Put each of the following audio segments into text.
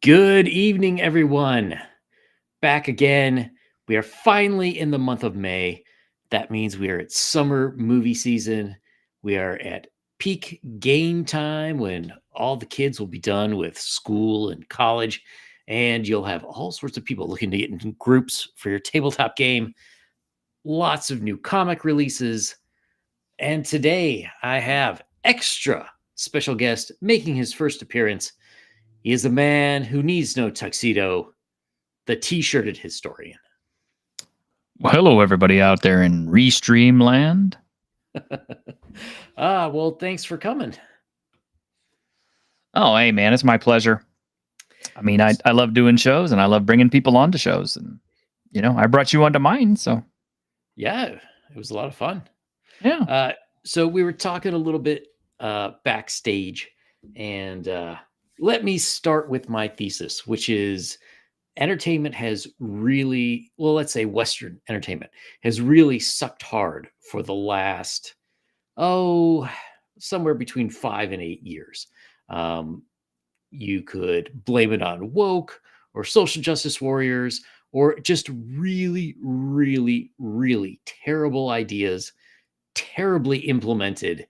Good evening, everyone. Back again. We are finally in the month of May. That means we are at summer movie season. We are at peak game time when all the kids will be done with school and college, and you'll have all sorts of people looking to get into groups for your tabletop game. Lots of new comic releases. And today I have extra special guest making his first appearance. He is a man who needs no tuxedo, the t-shirted historian. Well, hello, everybody out there in Restream land. Well, thanks for coming. Oh, hey, man, it's my pleasure. I mean, I love doing shows, and I love bringing people onto shows. And, I brought you onto mine, so. Yeah, it was a lot of fun. Yeah. So we were talking a little bit backstage, and let me start with my thesis, which is entertainment has really, well, let's say Western entertainment has really sucked hard for the last, somewhere between 5 and 8 years. You could blame it on woke or social justice warriors or just really, really, really terrible ideas, terribly implemented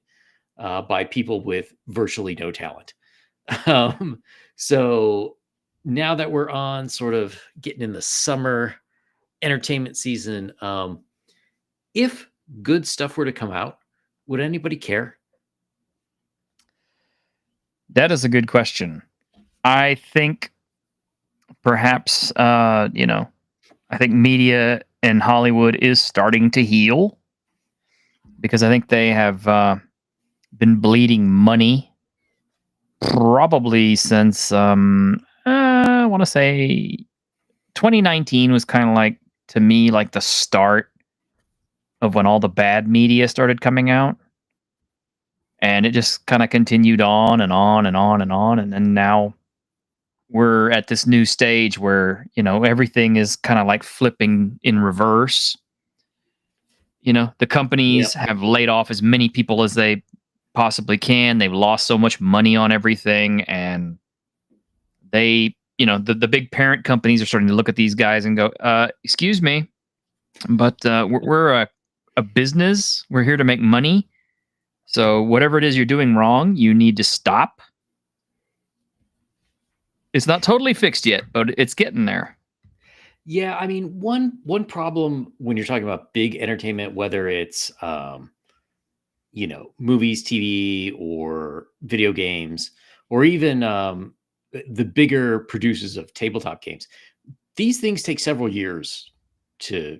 by people with virtually no talent. So now that we're on sort of getting in the summer entertainment season, if good stuff were to come out, would anybody care? That is a good question. I think perhaps, I think media and Hollywood is starting to heal because I think they have been bleeding money probably since, I want to say 2019 was kind of like, to me, like the start of when all the bad media started coming out. And it just kind of continued on and on and on and on. And then now we're at this new stage where, everything is kind of like flipping in reverse. The companies have laid off as many people as they possibly can. They've lost so much money on everything. And they, the big parent companies are starting to look at these guys and go, excuse me, but we're a business. We're here to make money. So whatever it is you're doing wrong, you need to stop. It's not totally fixed yet, but it's getting there. Yeah, I mean, one problem when you're talking about big entertainment, whether it's movies, TV, or video games, or even the bigger producers of tabletop games, these things take several years to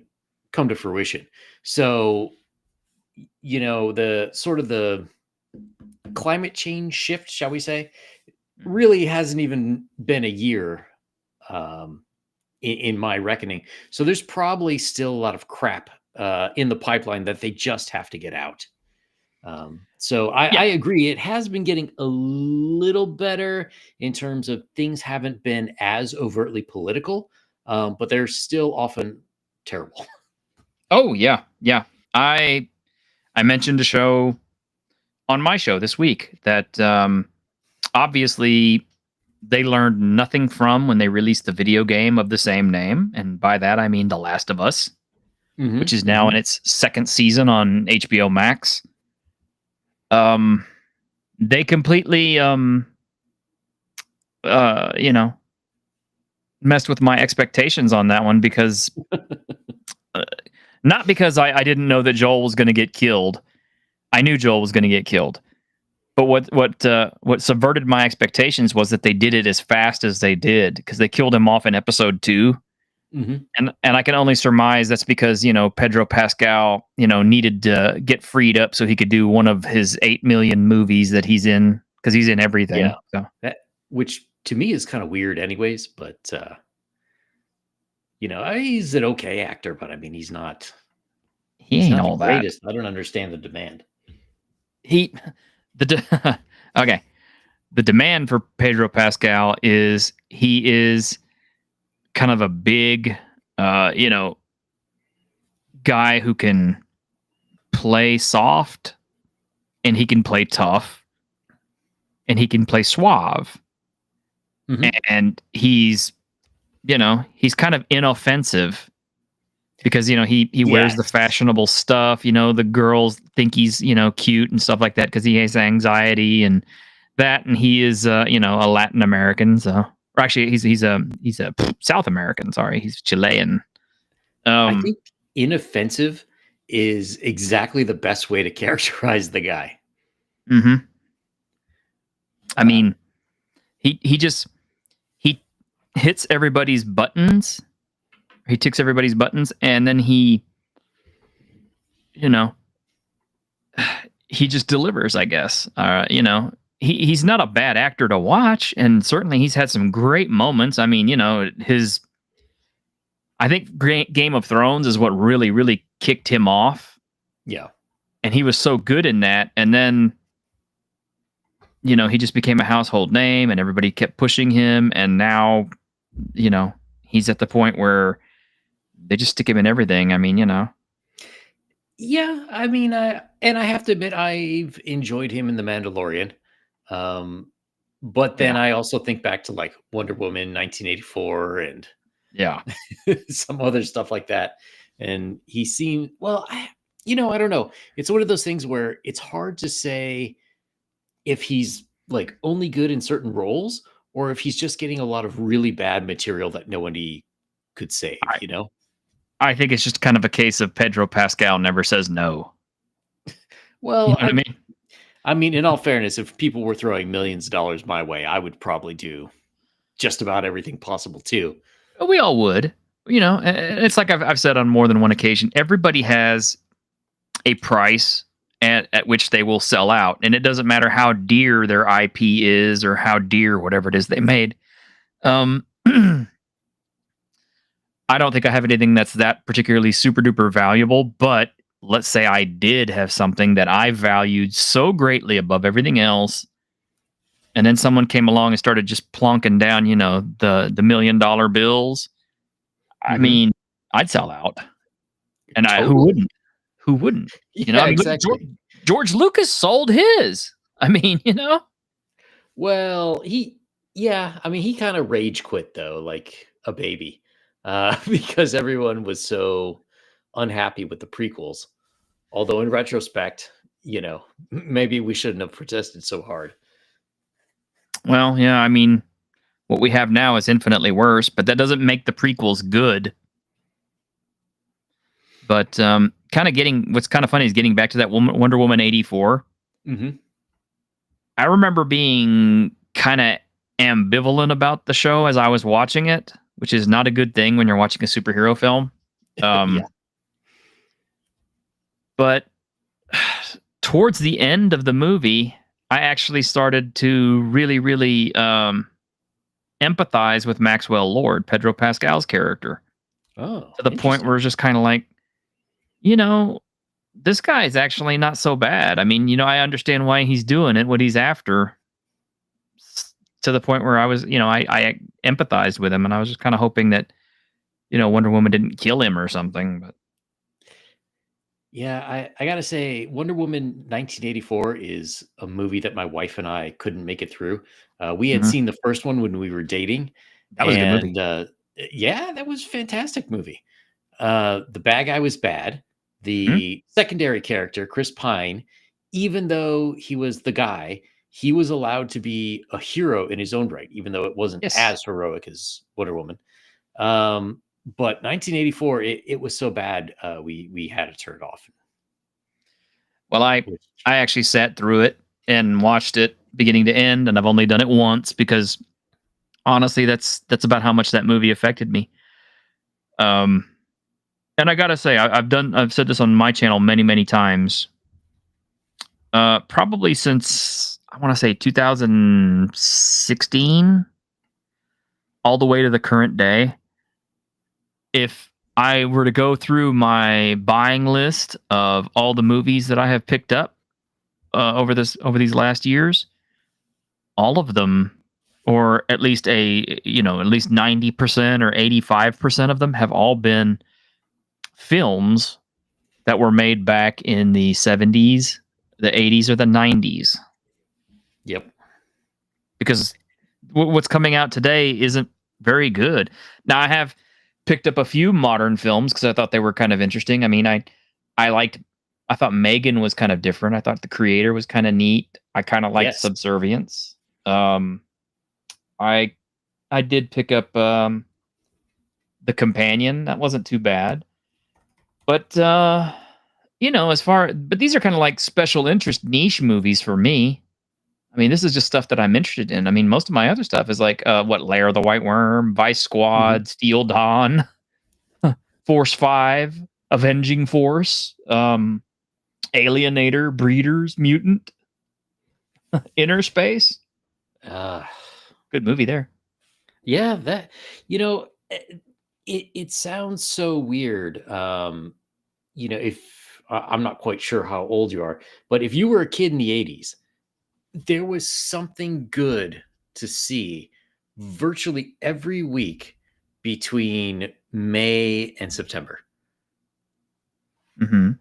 come to fruition. So, the sort of the climate change shift, shall we say, really hasn't even been a year in my reckoning. So there's probably still a lot of crap in the pipeline that they just have to get out. So I agree. It has been getting a little better in terms of things haven't been as overtly political, but they're still often terrible. Oh, yeah. Yeah. I mentioned a show on my show this week that obviously they learned nothing from when they released the video game of the same name. And by that, I mean The Last of Us, which is now in its second season on HBO Max. They completely, messed with my expectations on that one because not because I didn't know that Joel was going to get killed. I knew Joel was going to get killed. But what subverted my expectations was that they did it as fast as they did because they killed him off in episode 2. And I can only surmise that's because, Pedro Pascal, needed to get freed up so he could do one of his 8 million movies that he's in, because he's in everything. Yeah. So. Which to me is kind of weird anyways, but he's an okay actor, but I mean, he's not Ain't all the greatest. I don't understand the demand. Okay. The demand for Pedro Pascal is he is kind of a big, guy who can play soft, and he can play tough, and he can play suave. Mhm. and he's he's kind of inoffensive because he wears the Yes. fashionable stuff. The girls think he's cute and stuff like that because he has anxiety and that, and he is a Latin American. So, or actually, he's a South American. Sorry, he's Chilean. I Um, think inoffensive is exactly the best way to characterize the guy. hmm I Uh, mean, he hits everybody's buttons. He ticks everybody's buttons, and then you know he just delivers, I guess. He's not a bad actor to watch, and certainly he's had some great moments. I mean, his I think Game of Thrones is what really, really kicked him off, yeah. and he was so good in that. And then, he just became a household name, and everybody kept pushing him. And now, you know, he's at the point where they just stick him in everything. I mean, Yeah, I mean, I have to admit I've enjoyed him in The Mandalorian. Um, but then yeah, I also think back to like Wonder Woman 1984 and yeah. some other stuff like that. And he seemed, well, I don't know. It's one of those things where it's hard to say if he's like only good in certain roles or if he's just getting a lot of really bad material that nobody could save, I, I think it's just kind of a case of Pedro Pascal never says no. You Well, know what I mean? I mean, in all fairness, if people were throwing millions of dollars my way, I would probably do just about everything possible too. We all would. It's like I've said on more than one occasion. Everybody has a price at which they will sell out, and it doesn't matter how dear their IP is or how dear whatever it is they made. I don't think I have anything that's that particularly super duper valuable, but let's say I did have something that I valued so greatly above everything else, and then someone came along and started just plonking down, the $1 million bills. I Mhm. mean, I'd sell out, and who Totally. wouldn't? Who wouldn't? Yeah, I mean, look at exactly. George Lucas sold his. I mean, Well, yeah, I mean, he kind of rage quit though, like a baby, because everyone was so unhappy with the prequels. Although in retrospect, maybe we shouldn't have protested so hard. well, yeah, I mean, what we have now is infinitely worse, but that doesn't make the prequels good. But kind of what's kind of funny is getting back to that Wonder Woman 84. Hmm. I remember being kind of ambivalent about the show as I was watching it, which is not a good thing when you're watching a superhero film. Yeah. Um, but towards the end of the movie, I actually started to really, really empathize with Maxwell Lord, Pedro Pascal's character, Oh, to the point interesting. where it's just kind of like, you know, this guy is actually not so bad. I mean, I understand why he's doing it, what he's after, to the point where I was, I empathized with him, and I was just kind of hoping that, Wonder Woman didn't kill him or something. But Yeah, I gotta say, Wonder Woman 1984 is a movie that my wife and I couldn't make it through. We had mhm, seen the first one when we were dating, that was a good movie. and yeah, that was a fantastic movie. The bad guy was bad. Hmm. The secondary character, Chris Pine, even though he was the guy, he was allowed to be a hero in his own right, even though it wasn't Yes. as heroic as Wonder Woman. Um, but 1984, it was so bad, we had to turn it off. Well, I Which, I actually sat through it and watched it beginning to end, and I've only done it once because honestly, that's about how much that movie affected me. Um, and I gotta say, I've said this on my channel many, many times. Probably since I want to say 2016, all the way to the current day. If I were to go through my buying list of all the movies that I have picked up over these last years, all of them, or at least at least 90% or 85% of them, have all been films that were made back in the 70s, the 80s, or the 90s. yep. Because what's coming out today isn't very good. Now I have picked up a few modern films because I thought they were kind of interesting. I mean, I liked. I thought Megan was kind of different. I thought The Creator was kind of neat. I kind of liked Yes. Subservience. I I did pick up The Companion. That wasn't too bad. But but these are kind of like special interest niche movies for me. I mean, this is just stuff that I'm interested in. I mean, most of my other stuff is like Lair of the White Worm, Vice Mhm. Squad, Steel Dawn, Force 5, Avenging Force, Alienator, Breeders, Mutant, Inner Space. Uh, Good movie there. yeah, that it sounds so weird. If I'm not quite sure how old you are, but if you were a kid in the 80s, there was something good to see virtually every week between May and September. Mm-hmm.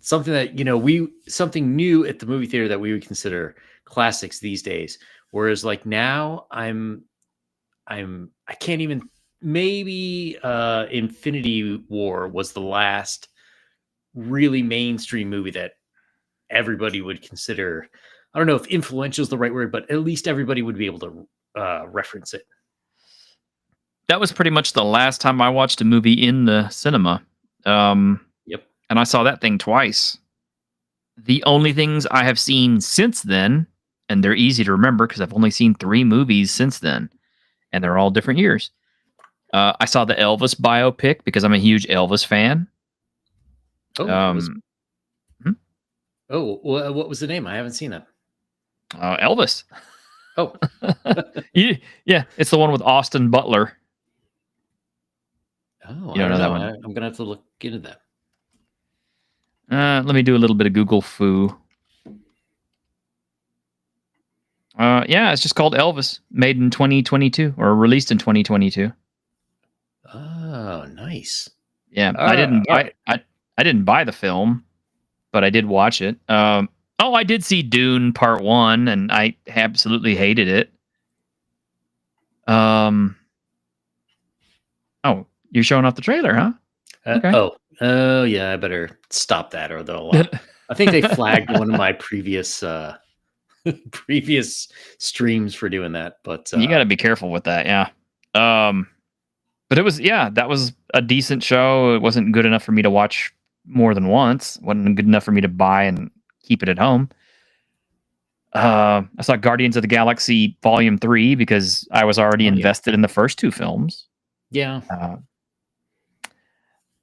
Something that, something new at the movie theater that we would consider classics these days. Whereas like now I can't even, maybe Infinity War was the last really mainstream movie that everybody would consider. I don't know if influential is the right word, but at least everybody would be able to reference it. That was pretty much the last time I watched a movie in the cinema. Yep. And I saw that thing twice. The only things I have seen since then, and they're easy to remember because I've only seen 3 movies since then, and they're all different years. I saw the Elvis biopic because I'm a huge Elvis fan. Oh, Um, hmm? what was the name? I haven't seen that. Elvis. Oh, Yeah, it's the one with Austin Butler. oh, You I don't don't know that know. one? I'm gonna have to look into that. Let me do a little bit of Google foo. Yeah, it's just called Elvis, made in 2022 or released in 2022. Oh, nice. Yeah, All right, all right. I didn't buy the film, but I did watch it. I did see Dune Part 1 and I absolutely hated it. Um Oh, you're showing off the trailer, huh? Okay. Oh, yeah. I better stop that, or they'll. I think they flagged one of my previous previous streams for doing that. But You got to be careful with that, yeah. Um but that was a decent show. It wasn't good enough for me to watch more than once. Wasn't good enough for me to buy and keep it at home. I saw Guardians of the Galaxy Volume 3 because I was already oh yeah, invested in the first 2 films. yeah. Uh,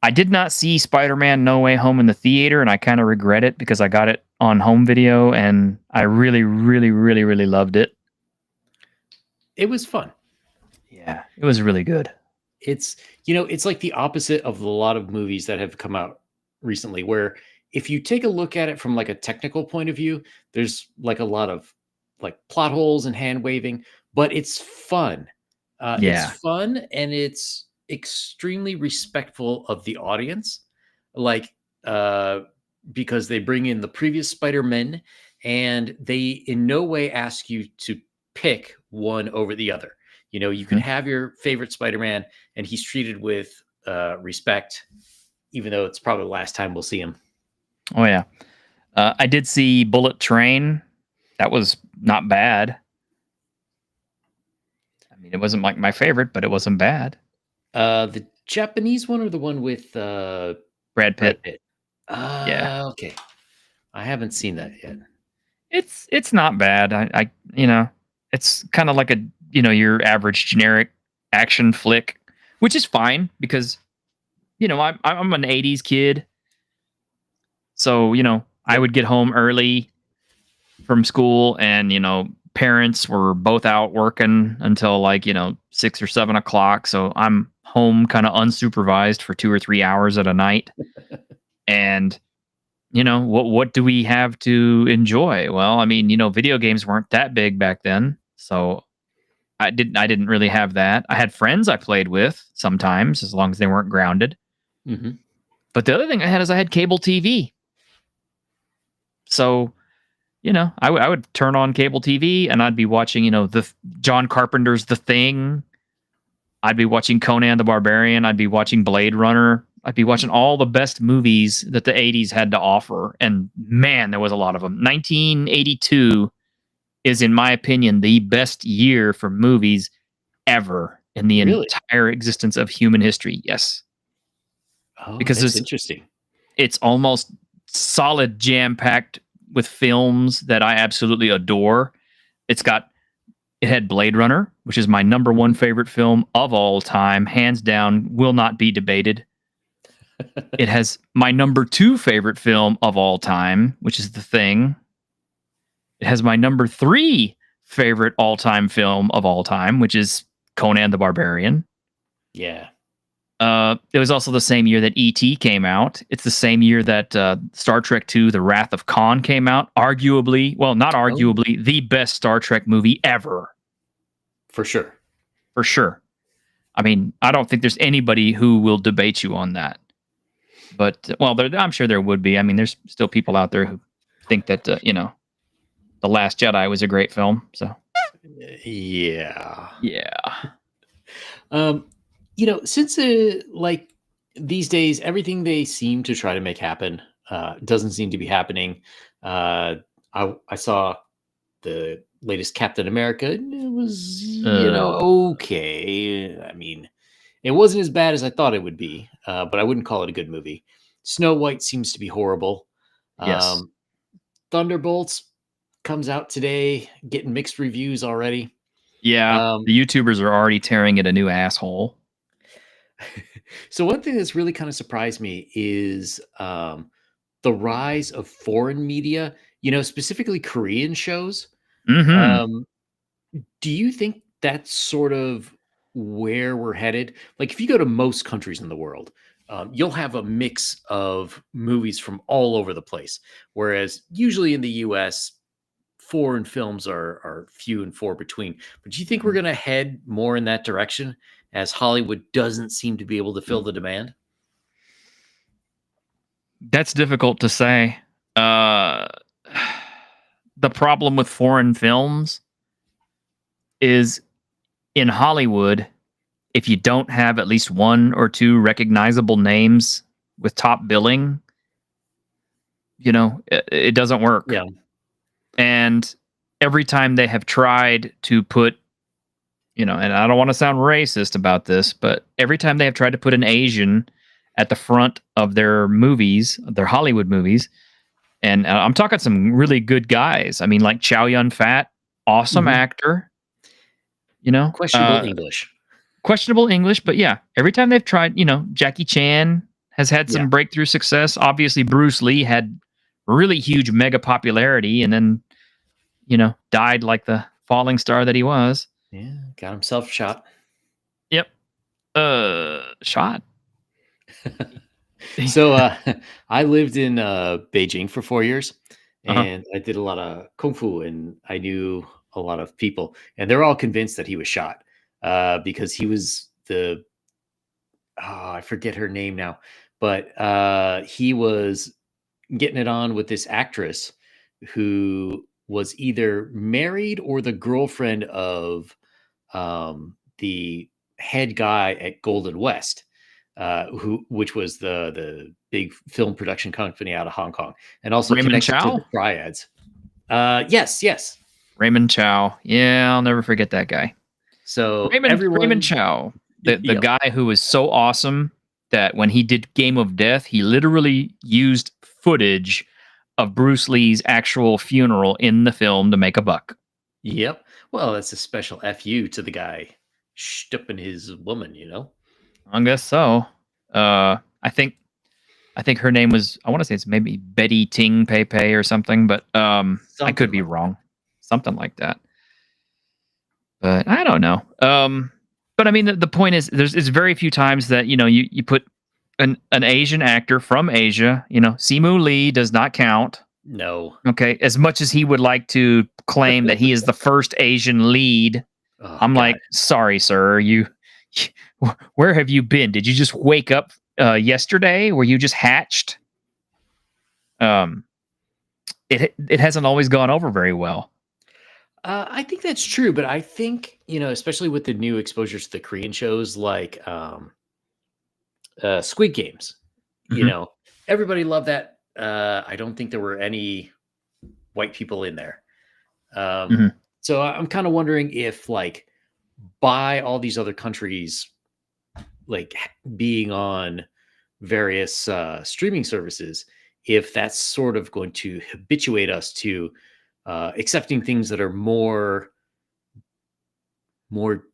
I did not see Spider-Man No Way Home in the theater, and I kind of regret it because I got it on home video, and I really, really, really, really loved it. It was fun. Yeah, it was really good. It's like the opposite of a lot of movies that have come out recently, where if you take a look at it from like a technical point of view, there's like a lot of like plot holes and hand waving, but it's fun. It's Yeah. fun, and it's extremely respectful of the audience. Like, because they bring in the previous Spider-Men, and they in no way ask you to pick one over the other. You can Mhm. have your favorite Spider-Man, and he's treated with respect, even though it's probably the last time we'll see him. Oh yeah. I did see Bullet Train. That was not bad. I mean, it wasn't like my favorite, but it wasn't bad. The Japanese one, or the one with Brad Brad Pitt. Pitt? Yeah. Okay. I haven't seen that yet. It's not bad. It's kind of like your average generic action flick, which is fine because I'm an 80s kid. So, I Yep. would get home early from school and, parents were both out working until like, 6 or 7 o'clock. So I'm home kind of unsupervised for 2 or 3 hours at a night. And, what do we have to enjoy? Well, I mean, video games weren't that big back then. So I didn't really have that. I had friends I played with sometimes as long as they weren't grounded. Hmm. But the other thing I had is I had cable TV. So, I would turn on cable TV and I'd be watching, the John Carpenter's The Thing. I'd be watching Conan the Barbarian. I'd be watching Blade Runner. I'd be watching all the best movies that the 80s had to offer. And man, there was a lot of them. 1982 is, in my opinion, the best year for movies ever in the Really? entire existence of human history. Yes. Oh, Because that's interesting. it's almost solid jam packed with films that I absolutely adore. It had Blade Runner, which is my number one favorite film of all time, hands down, will not be debated. It has my number two favorite film of all time, which is The Thing. It has my number three favorite all-time film of all time, which is Conan the Barbarian. Yeah. It was also the same year that E.T. came out. It's the same year that Star Trek II, The Wrath of Khan came out. Not arguably, the best Star Trek movie ever. For sure. For sure. I mean, I don't think there's anybody who will debate you on that. But, I'm sure there would be. I mean, there's still people out there who think that, The Last Jedi was a great film. So, yeah. Yeah. Since like these days, everything they seem to try to make happen doesn't seem to be happening. I saw the latest Captain America. It was, okay. I mean, it wasn't as bad as I thought it would be, but I wouldn't call it a good movie. Snow White seems to be horrible. Yes. Thunderbolts comes out today, getting mixed reviews already. Yeah, the YouTubers are already tearing it a new asshole. So one thing that's really kind of surprised me is the rise of foreign media, specifically Korean shows. Mm-hmm. Do you think that's sort of where we're headed? Like, if you go to most countries in the world, you'll have a mix of movies from all over the place. Whereas usually in the US, foreign films are few and far between. But do you think we're going to head more in that direction as Hollywood doesn't seem to be able to fill the demand? That's difficult to say. The problem with foreign films is in Hollywood, if you don't have at least one or two recognizable names with top billing, it doesn't work. Yeah. And every time they have tried to put, and I don't want to sound racist about this, but every time they have tried to put an Asian at the front of their movies, their Hollywood movies, and I'm talking some really good guys. I mean, like Chow Yun-fat, awesome actor. Questionable English, but yeah, every time they've tried, Jackie Chan has had some breakthrough success. Obviously, Bruce Lee had really huge mega popularity and then, died like the falling star that he was. Yeah, got himself shot. Yep. Shot. So I lived in Beijing for 4 years, and I did a lot of kung fu, and I knew a lot of people, and they're all convinced that he was shot because he was I forget her name now, but he was getting it on with this actress who was either married or the girlfriend of the head guy at Golden West, which was the big film production company out of Hong Kong, and also Raymond connected to Chow? the triads. Yes. Raymond Chow. Yeah, I'll never forget that guy. So Raymond Chow, the guy who was so awesome that when he did Game of Death, he literally used footage of Bruce Lee's actual funeral in the film to make a buck. Yep. Well, that's a special FU to the guy stupping his woman, I guess so. I think her name was, I want to say it's maybe Betty Ting Pei Pei or something, but I could be wrong. Something like that. But I don't know. But I mean, the point is, it's very few times that you put an Asian actor from Asia. Simu Lee does not count. No. Okay, as much as he would like to claim that he is the first Asian lead, I'm God. Like, sorry, sir. Where have you been? Did you just wake up yesterday? Were you just hatched? it hasn't always gone over very well. I think that's true, but I think, especially with the new exposures to the Korean shows like Squid Games, you Mhm, know, everybody loved that. I don't think there were any white people in there. Um, mhm. so I'm kind of wondering if, like, by all these other countries, like being on various streaming services, if that's sort of going to habituate us to accepting things that are more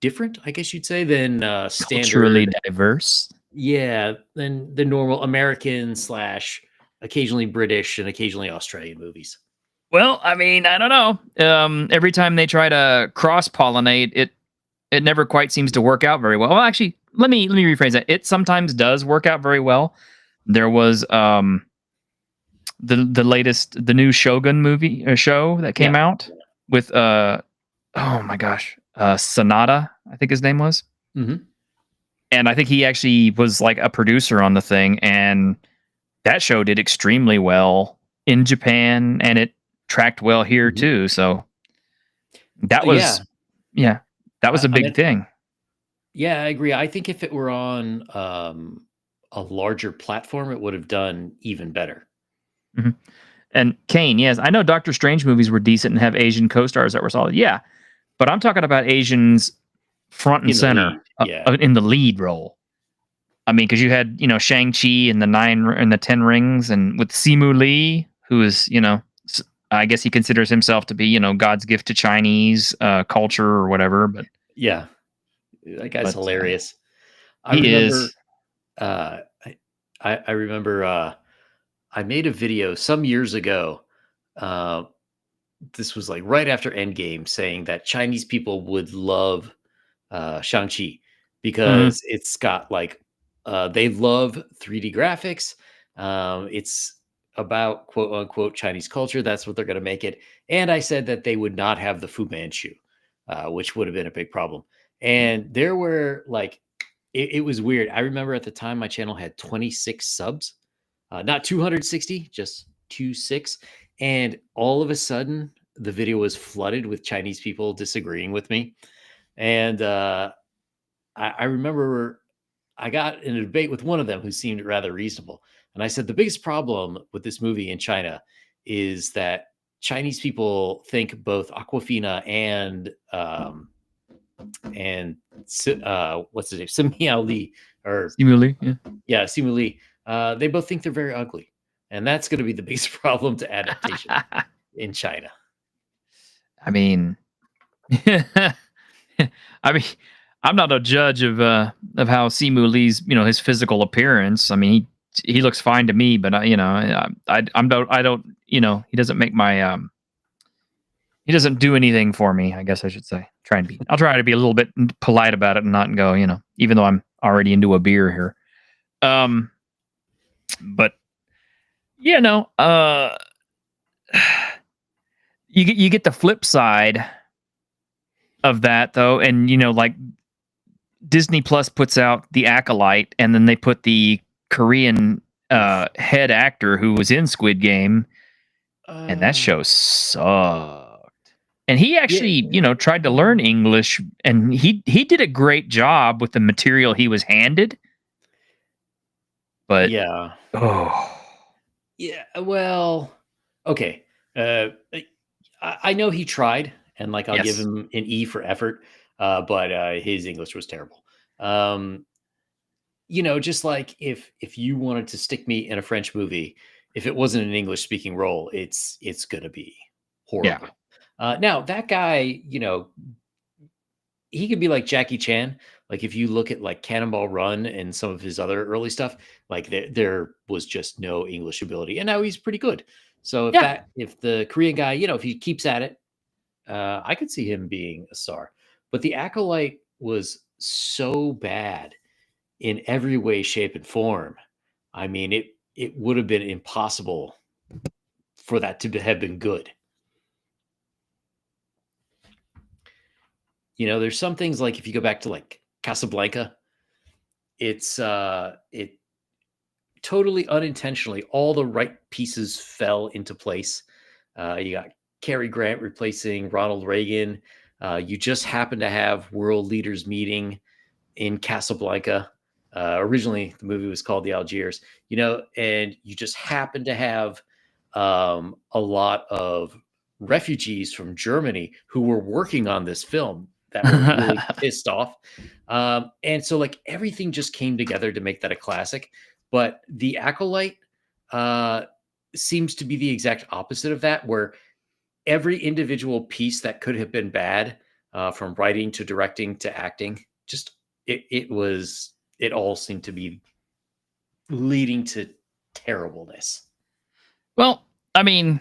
different, I guess you'd say, than Culturally standard. diverse. Yeah, than the normal American slash occasionally British and occasionally Australian movies. Well, I mean, I don't know. Every time they try to cross-pollinate, it never quite seems to work out very well. Well, actually, let me rephrase that. It sometimes does work out very well. There was the new Shogun movie show that Yeah. came out with oh my gosh, Sonata, I think his name was. Hmm. And I think he actually was like a producer on the thing, and that show did extremely well in Japan, and it tracked well here Hmm. too. So that Yeah, was, yeah, that was a I big mean, thing. yeah, I agree. I think if it were on a larger platform, it would have done even better. Mhm. And Kane, yes, I know Doctor Strange movies were decent and have Asian co-stars that were solid. Yeah, but I'm talking about Asians front and In the center lead, yeah. in the lead role. I mean, because you had Shang Chi and the 10 Rings, and with Simu Lee, who is I guess he considers himself to be God's gift to Chinese culture or whatever. Yeah, that guy's But hilarious. I he remember, is. uh, I remember, I made a video some years ago. Uh, this was like right after Endgame, saying that Chinese people would love Shang-Chi Mhm. because it's got like they love 3D graphics. It's about quote unquote Chinese culture. That's what they're going to make it. And I said that they would not have the Fu Manchu, which would have been a big problem. And there were like, it was weird. I remember at the time my channel had 26 subs, not 260, just 26. And all of a sudden, the video was flooded with Chinese people disagreeing with me. And I remember I got in a debate with one of them who seemed rather reasonable. And I said, the biggest problem with this movie in China is that Chinese people think both Aquafina and what's his name, Sim Miao Lee, or Simu Lee, yeah. yeah, Simu Lee, they both think they're very ugly. And that's going to be the biggest problem to adaptation in China. I mean, I mean, I'm not a judge of how Simu Lee's his physical appearance. I mean, he looks fine to me, but I don't he doesn't make my he doesn't do anything for me. I guess I should say. I'll try to be a little bit polite about it and not go even though I'm already into a beer here. Um, but you know, uh, you get the flip side of that though, and like Disney Plus puts out The Acolyte, and then they put the Korean head actor who was in Squid Game, and that Uh, show sucked. And he yeah, actually, tried to learn English, and he did a great job with the material he was handed. But yeah. oh Yeah, well, okay. I know he tried, and like I'll give yes, him an E for effort, but his English was terrible. Um, just like if you wanted to stick me in a French movie, if it wasn't an English speaking role, it's gonna be yeah, horrible. Now that guy, he could be like Jackie Chan. Like if you look at like Cannonball Run and some of his other early stuff, like there was just no English ability, and now he's pretty good. So yeah. if the Korean guy, if he keeps at it, I could see him being a star. But the Acolyte was so bad in every way, shape, and form. I mean, it would have been impossible for that to have been good. There's some things like if you go back to like Casablanca, it totally unintentionally all the right pieces fell into place. You got Cary Grant replacing Ronald Reagan. You just happen to have world leaders meeting in Casablanca. Originally, the movie was called The Algiers, and you just happen to have a lot of refugees from Germany who were working on this film that were really pissed off. And so, like, everything just came together to make that a classic. But The Acolyte seems to be the exact opposite of that, where every individual piece that could have been bad, from writing to directing to acting, just it all seemed to be leading to terribleness. Well, I mean,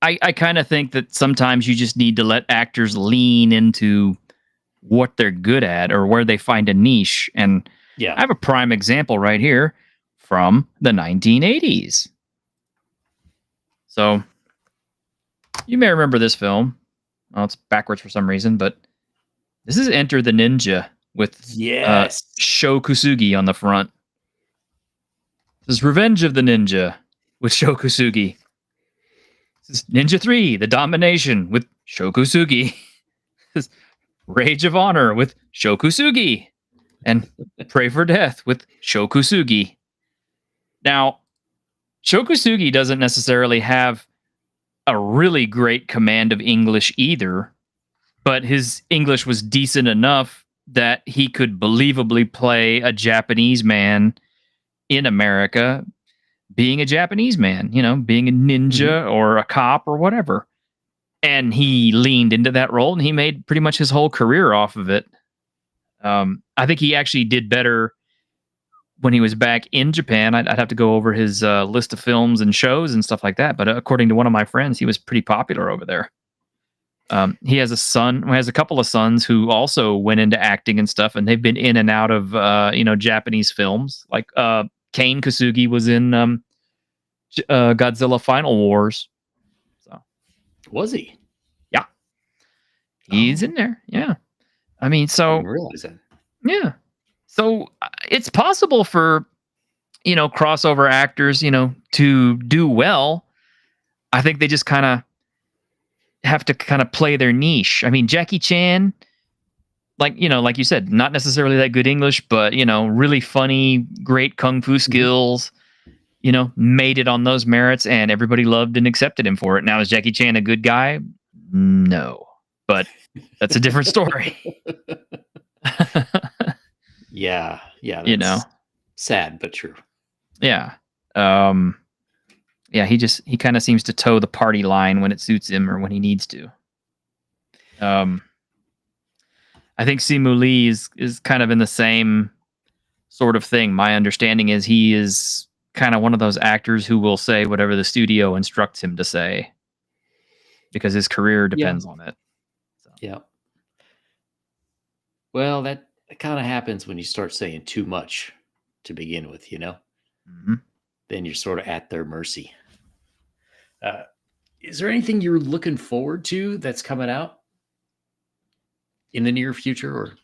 I kind of think that sometimes you just need to let actors lean into what they're good at or where they find a niche. And Yeah. I have a prime example right here from the 1980s. So you may remember this film. Well, it's backwards for some reason, but this is Enter the Ninja with Yes. Sho Kusugi on the front. This is Revenge of the Ninja with Sho Kusugi. This is Ninja 3, The Domination with Sho Kusugi. This is Rage of Honor with Sho Kusugi. And Pray for Death with Sho Kusugi. Now, Sho Kusugi doesn't necessarily have a really great command of English either, but his English was decent enough that he could believably play a Japanese man in America, being a Japanese man, being a ninja or a cop or whatever. And he leaned into that role and he made pretty much his whole career off of it. I think he actually did better when he was back in Japan. I'd have to go over his list of films and shows and stuff like that. But according to one of my friends, he was pretty popular over there. He has a couple of sons who also went into acting and stuff, and they've been in and out of Japanese films. Like Kane Kusugi was in Godzilla Final Wars. So was he? Yeah, he's in there. Yeah, I mean, I so didn't realize that. yeah, so it's possible for crossover actors to do well. I think they just kind of have to kind of play their niche. I mean, Jackie Chan, like you said, not necessarily that good English, but really funny, great kung fu skills. Made it on those merits, and everybody loved and accepted him for it. Now, is Jackie Chan a good guy? No, but that's a different story. Yeah, that's sad but true. Yeah. Yeah, he kind of seems to toe the party line when it suits him or when he needs to. I think Simu Lee is kind of in the same sort of thing. My understanding is he is kind of one of those actors who will say whatever the studio instructs him to say because his career depends on it. So. Yeah. Well, that kind of happens when you start saying too much to begin with, Mm-hmm. Then you're sort of at their mercy. Is there anything you're looking forward to that's coming out in the near future, or?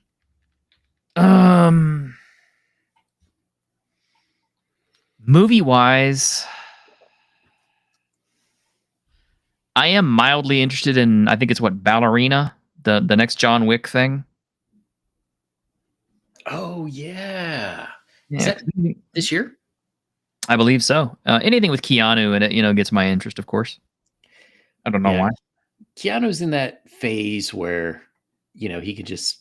Movie wise, I am mildly interested in. I think it's Ballerina, the next John Wick thing. Oh yeah. Is that this year? I believe so. Anything with Keanu in it, gets my interest, of course. I don't know why. Keanu's in that phase where, he can just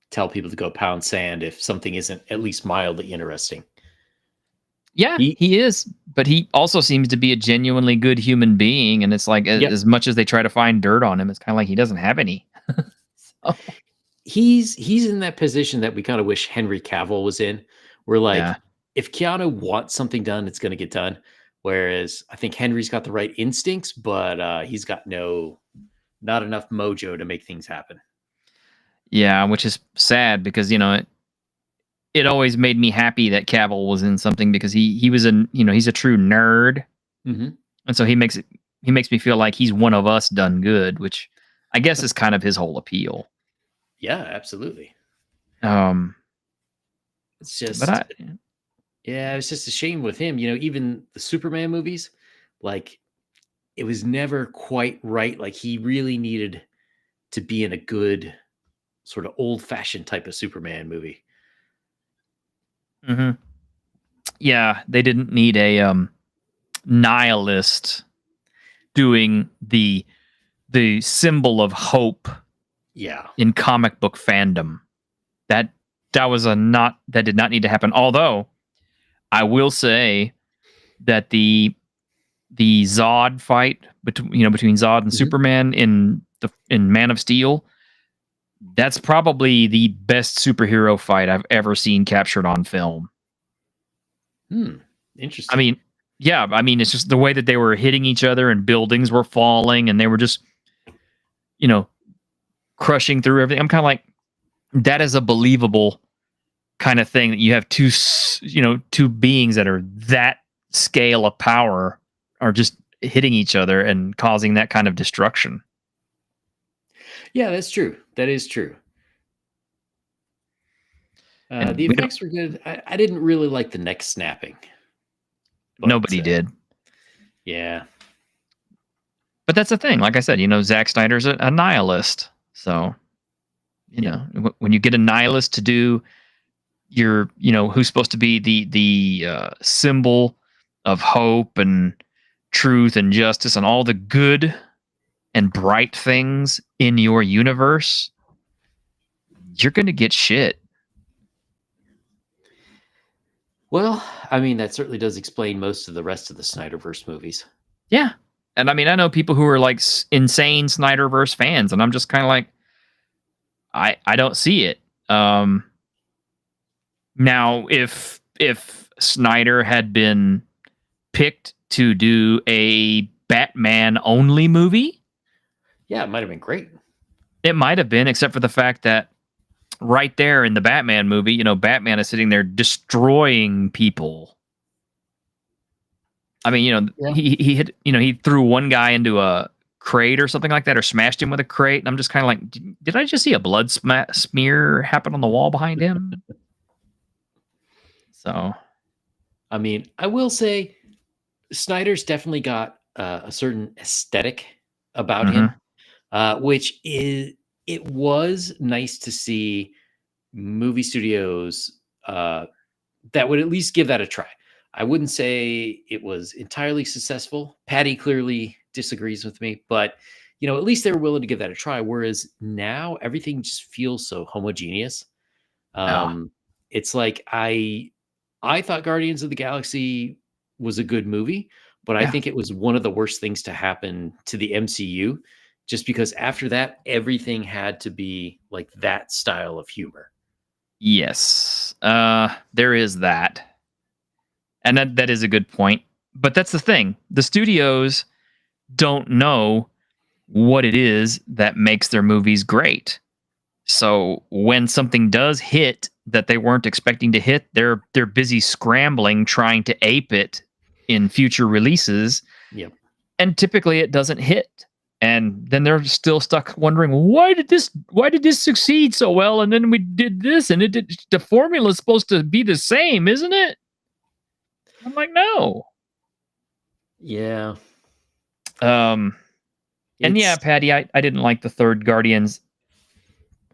tell people to go pound sand if something isn't at least mildly interesting. Yeah, he is. But he also seems to be a genuinely good human being. And it's like, as much as they try to find dirt on him, it's kind of like he doesn't have any. So. He's in that position that we kind of wish Henry Cavill was in. We're like, if Keanu wants something done, it's going to get done. Whereas I think Henry's got the right instincts, but he's got not enough mojo to make things happen. Yeah, which is sad because, it always made me happy that Cavill was in something because he was he's a true nerd. Mm-hmm. And so he makes me feel like he's one of us done good, which I guess is kind of his whole appeal. Yeah, absolutely. It's just, it's just a shame with him. Even the Superman movies, like it was never quite right. Like he really needed to be in a good sort of old-fashioned type of Superman movie. Hmm. Yeah, they didn't need a nihilist doing the symbol of hope Yeah. in comic book fandom. That that did not need to happen. Although I will say that the Zod fight between Zod and Mhm. Superman in Man of Steel, that's probably the best superhero fight I've ever seen captured on film. Hmm. I Interesting. mean, yeah, I mean it's just the way that they were hitting each other and buildings were falling and they were just, you know, crushing through everything. I'm kind of like, that is a believable kind of thing that you have two beings that are that scale of power are just hitting each other and causing that kind of destruction. Yeah, that's true. That is true. The And we don't effects were good. I didn't really like the neck snapping, but nobody did. yeah, But that's the thing. Like I said, Zack Snyder's a nihilist. So, yeah, when you get a nihilist to do who's supposed to be the symbol of hope and truth and justice and all the good and bright things in your universe, you're going to get shit. well, I mean, that certainly does explain most of the rest of the Snyderverse movies. Yeah. And I mean, I know people who are like insane Snyderverse fans, and I'm just kind of like, I don't see it. Now, if Snyder had been picked to do a Batman only movie, Yeah, it might have been great. it might have been, except for the fact that right there in the Batman movie, Batman is sitting there destroying people. I mean, Yeah. he hit, he threw one guy into a crate or something like that, or smashed him with a crate. And I'm just kind of like, did I just see a blood smear happen on the wall behind him? So, I mean, I will say Snyder's definitely got a certain aesthetic about him, mhm. which is it was nice to see movie studios that would at least give that a try. I wouldn't say it was entirely successful. Patty clearly disagrees with me, but at least they were willing to give that a try. Whereas now everything just feels so homogeneous. Oh, It's like I thought Guardians of the Galaxy was a good movie, but I yeah. think it was one of the worst things to happen to the MCU just because after that everything had to be like that style of humor. Yes. There is that. And that is a good point. But that's the thing. The studios don't know what it is that makes their movies great. So when something does hit that they weren't expecting to hit, they're busy scrambling trying to ape it in future releases, Yep. and typically it doesn't hit. And then they're still stuck wondering, why did this succeed so well, and then we did this and the formula is supposed to be the same, isn't it? I'm like, no. Yeah. Um and yeah, It's Patty, I didn't like the third Guardians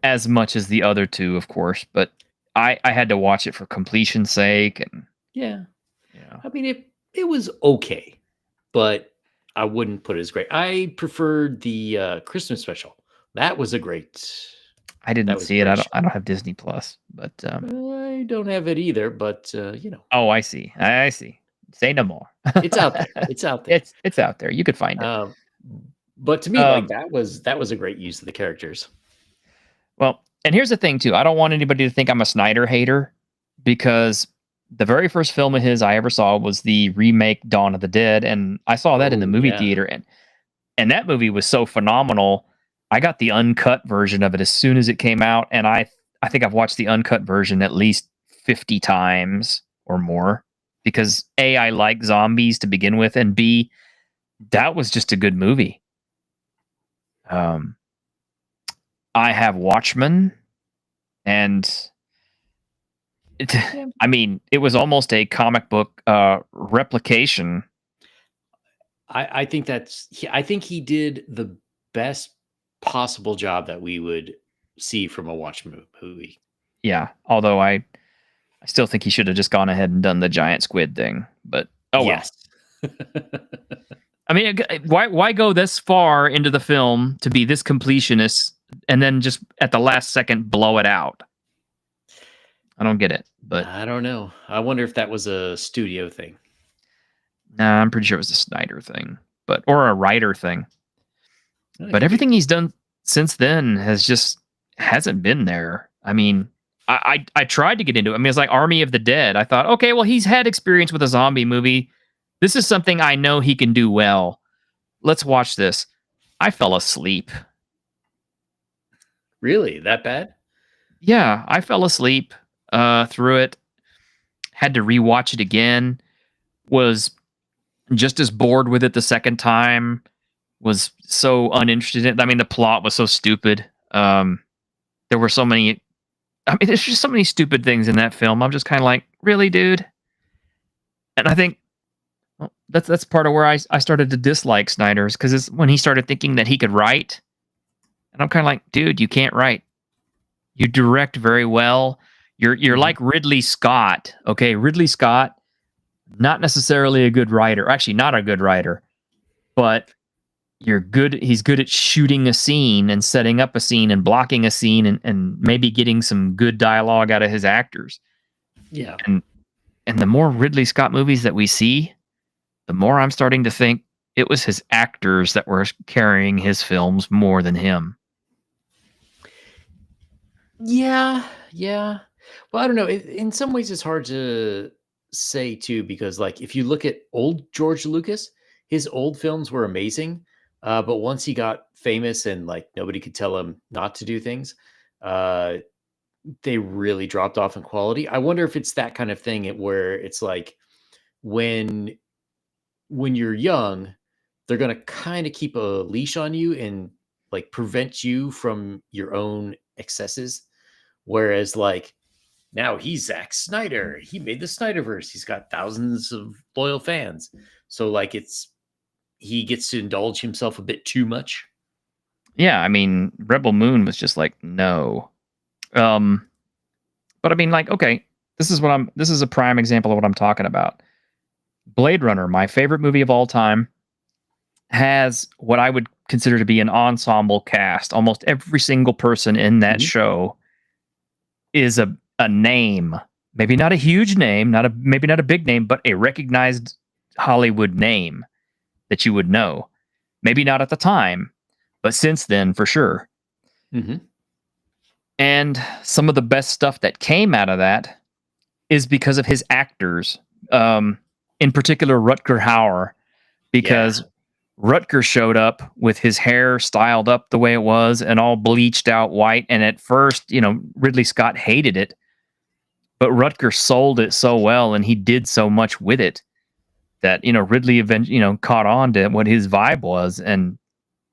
as much as the other two, of course, but I had to watch it for completion's sake, and yeah. you know, I mean it was okay, but I wouldn't put it as great. I preferred the Christmas special. That was a great I that didn't was a see it. I great don't show. I don't have Disney Plus, but I don't have it either, but oh, I see. I see. Say no more. it's out there. It's out there. It's out there. You could find it. Um, but to me, like Um, that was a great use of the characters. well, and here's the thing too. I don't want anybody to think I'm a Snyder hater, because the very first film of his I ever saw was the remake Dawn of the Dead, and I saw that in the Oh movie yeah, theater, and that movie was so phenomenal. I got the uncut version of it as soon as it came out, and I think I've watched the uncut version at least 50 times or more, because A, I like zombies to begin with, and B, that was just a good movie. Um, I have Watchmen, and it, yeah. I mean, it was almost a comic book replication. I think I think he did the best possible job that we would see from a movie. Yeah, although I still think he should have just gone ahead and done the giant squid thing, but oh well. Yes. I mean, why go this far into the film to be this completionist and then just at the last second blow it out? I don't get it, but I don't know. I wonder if that was a studio thing. nah, I'm pretty sure it was a Snyder thing, or a writer thing. But everything he's done since then hasn't been there. I mean, I tried to get into it. I mean, it's like Army of the Dead. I thought, okay, well, he's had experience with a zombie movie. This is something I know he can do well. Let's watch this. I fell asleep. Really? That bad? Yeah, I fell asleep through it. Had to rewatch it again. Was just as bored with it the second time. Was so uninterested in it. I mean, the plot was so stupid. There were so many. I mean, there's just so many stupid things in that film. I'm just kind of like, really, dude? And I think that's part of where I started to dislike Snyder's, because it's when he started thinking that he could write. And I'm kind of like, dude, you can't write. You direct very well. You're like Ridley Scott. Okay, Ridley Scott, not necessarily a good writer. Actually, not a good writer, but you're good. He's good at shooting a scene and setting up a scene and blocking a scene and maybe getting some good dialogue out of his actors. Yeah. And the more Ridley Scott movies that we see, the more I'm starting to think it was his actors that were carrying his films more than him. Yeah. Well, I don't know. In some ways, it's hard to say too, because like if you look at old George Lucas, his old films were amazing. But once he got famous and like nobody could tell him not to do things, they really dropped off in quality. I wonder if it's that kind of thing where it's like when you're young, they're going to kind of keep a leash on you and like prevent you from your own excesses. Whereas like now he's Zack Snyder. He made the Snyderverse. He's got thousands of loyal fans. So like he gets to indulge himself a bit too much. Yeah, I mean, Rebel Moon was just like, no. But I mean, like, okay, this is a prime example of what I'm talking about. Blade Runner, my favorite movie of all time, has what I would consider to be an ensemble cast. Almost every single person in that show is a name. Maybe not a huge name, maybe not a big name, but a recognized Hollywood name that you would know. Maybe not at the time, but since then, for sure. Mm-hmm. And some of the best stuff that came out of that is because of his actors. In particular, Rutger Hauer, because Rutger showed up with his hair styled up the way it was and all bleached out white. And at first, Ridley Scott hated it, but Rutger sold it so well and he did so much with it that, Ridley eventually, caught on to what his vibe was, and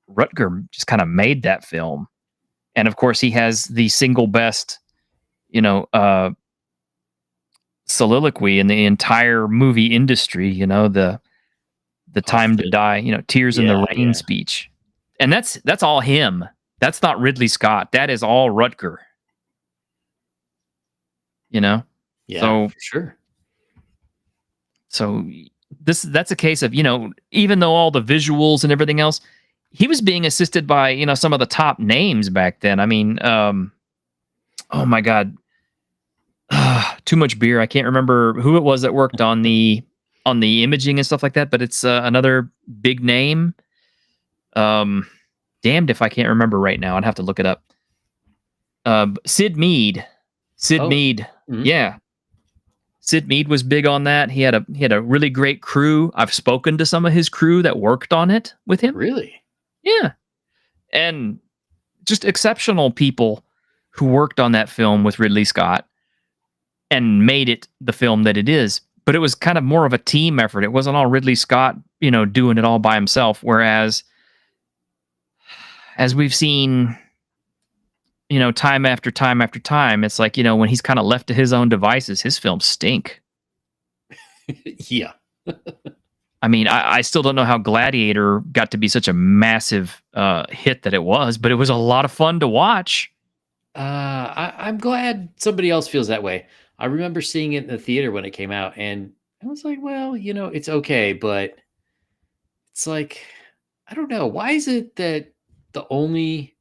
Rutger just kind of made that film. And of course, he has the single best, soliloquy in the entire movie industry, the time to die, Tears in the Rain speech. And that's all him. That's not Ridley Scott. That is all Rutger. Yeah, so for sure. So that's a case of, even though all the visuals and everything else, he was being assisted by, some of the top names back then. I mean, oh my God, too much beer. I can't remember who it was that worked on the imaging and stuff like that, but it's another big name. Damned if I can't remember right now. I'd have to look it up. Sid Mead. Mead. Mm-hmm. Yeah. Sid Mead was big on that. He had a really great crew. I've spoken to some of his crew that worked on it with him. Really? Yeah. And just exceptional people who worked on that film with Ridley Scott and made it the film that it is. But it was kind of more of a team effort. It wasn't all Ridley Scott, doing it all by himself. Whereas, as we've seen, time after time after time, it's like, when he's kind of left to his own devices, his films stink. Yeah. I mean, I still don't know how Gladiator got to be such a massive hit that it was, but it was a lot of fun to watch. I'm glad somebody else feels that way. I remember seeing it in the theater when it came out, and I was like, well, it's okay, but it's like, I don't know. Why is it that the only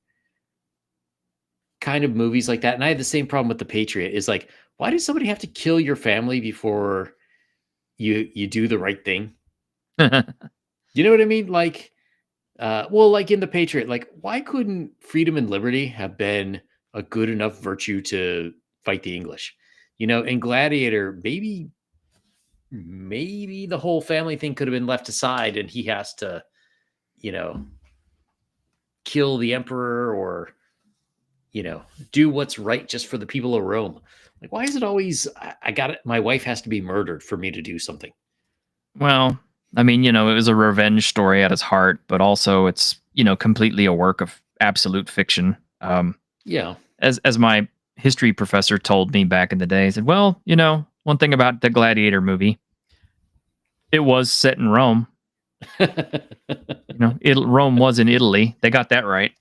kind of movies like that, and I had the same problem with The Patriot, is like, why does somebody have to kill your family before you do the right thing? You know what I mean? Like, well, like in The Patriot, like, why couldn't freedom and liberty have been a good enough virtue to fight the English? In Gladiator, maybe the whole family thing could have been left aside, and he has to, you know, kill the emperor or do what's right just for the people of Rome. Like, why is it always I got it? My wife has to be murdered for me to do something. Well, I mean, it was a revenge story at its heart, but also it's, completely a work of absolute fiction. Yeah. As my history professor told me back in the day, he said, well, one thing about the Gladiator movie, it was set in Rome. Rome was in Italy. They got that right.